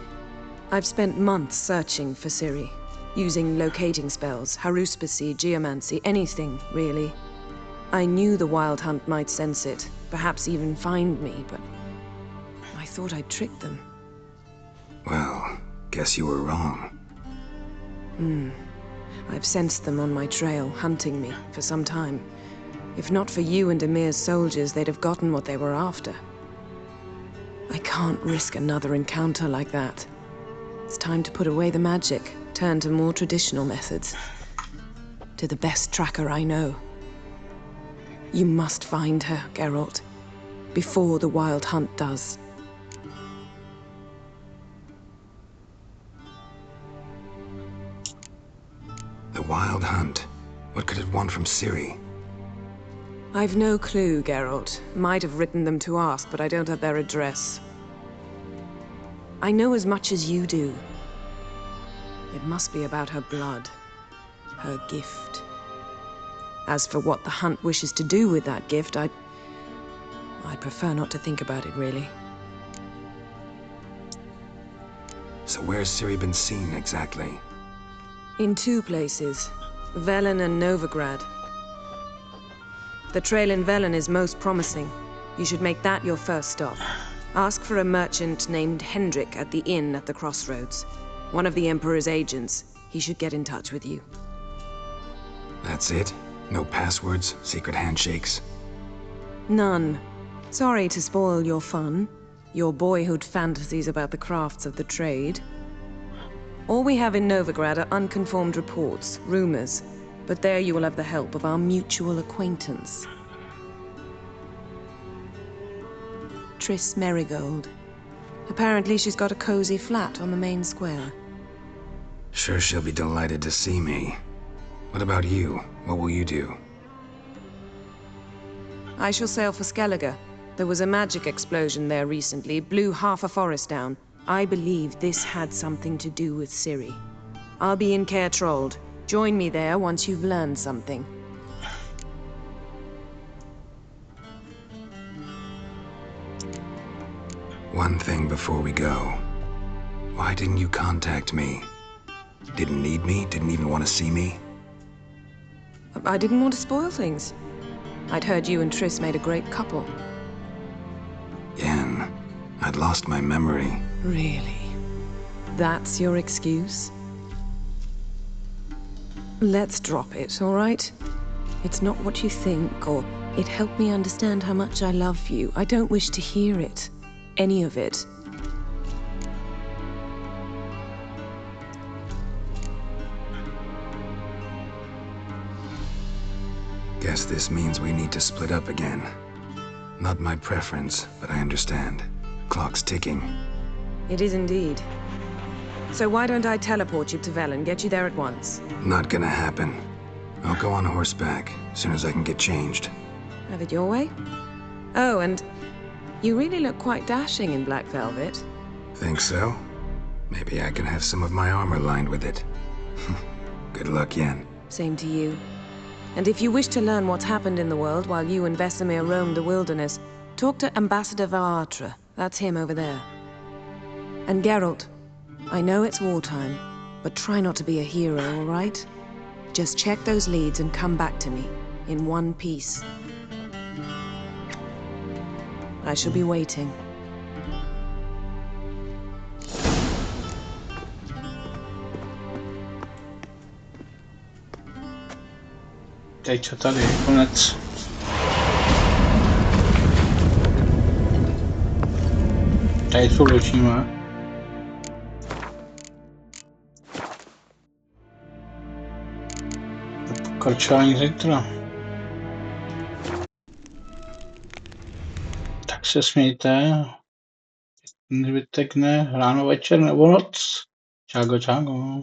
I've spent months searching for Ciri, using locating spells, haruspicy, geomancy, anything, really. I knew the Wild Hunt might sense it, perhaps even find me, but I thought I'd tricked them. Well, Guess you were wrong. I've sensed them on my trail, hunting me, for some time. If not for you and Emir's soldiers, they'd have gotten what they were after. I can't risk another encounter like that. It's time to put away the magic, turn to more traditional methods. To the best tracker I know. You must find her, Gerald, before the Wild Hunt does. The Wild Hunt? What could it want from Ciri? I've no clue, Gerald. Might have written them to ask, but I don't have their address. I know as much as you do. It must be about her blood. Her gift. As for what the Hunt wishes to do with that gift, I'd prefer not to think about it, really. So where's Ciri been seen, exactly? In two places. Velen and Novigrad. The trail in Velen is most promising. You should make that your first stop. Ask for a merchant named Hendrik at the inn at the crossroads. One of the Emperor's agents. He should get in touch with you. That's it? No passwords, secret handshakes? None. Sorry to spoil your fun. Your boyhood fantasies about the crafts of the trade. All we have in Novigrad are unconfirmed reports, rumors. But there you will have the help of our mutual acquaintance. Triss Merigold. Apparently she's got a cozy flat on the main square. Sure she'll be delighted to see me. What about you? What will you do? I shall sail for Skellige. There was a magic explosion there recently, blew half a forest down. I believe this had something to do with Ciri. I'll be in Caer Trold. Join me there once you've learned something. One thing before we go. Why didn't you contact me? Didn't need me? Didn't even want to see me? I didn't want to spoil things. I'd heard you and Triss made a great couple. Yen, I'd lost my memory. Really? That's your excuse? Let's drop it, all right? It's not what you think, or it helped me understand how much I love you. I don't wish to hear it. Any of it. Guess this means we need to split up again. Not my preference, but I understand. Clock's ticking. It is indeed. So why don't I teleport you to Velen, get you there at once? Not gonna happen. I'll go on horseback, as soon as I can get changed. Have it your way? Oh, and you really look quite dashing in black velvet. Think so? Maybe I can have some of my armor lined with it. Good luck, Yen. Same to you. And if you wish to learn what's happened in the world while you and Vesemir roamed the wilderness, talk to Ambassador Varatra. That's him over there. And Gerald, I know it's wartime, but try not to be a hero, all right? Just check those leads and come back to me, in one piece. I shall be waiting. Teď co tady, konec. Tady co vločíme. Pokračování zítra. Tak se smějte. Zbytek ne, ráno, večer nebo noc. Čágo, čágo.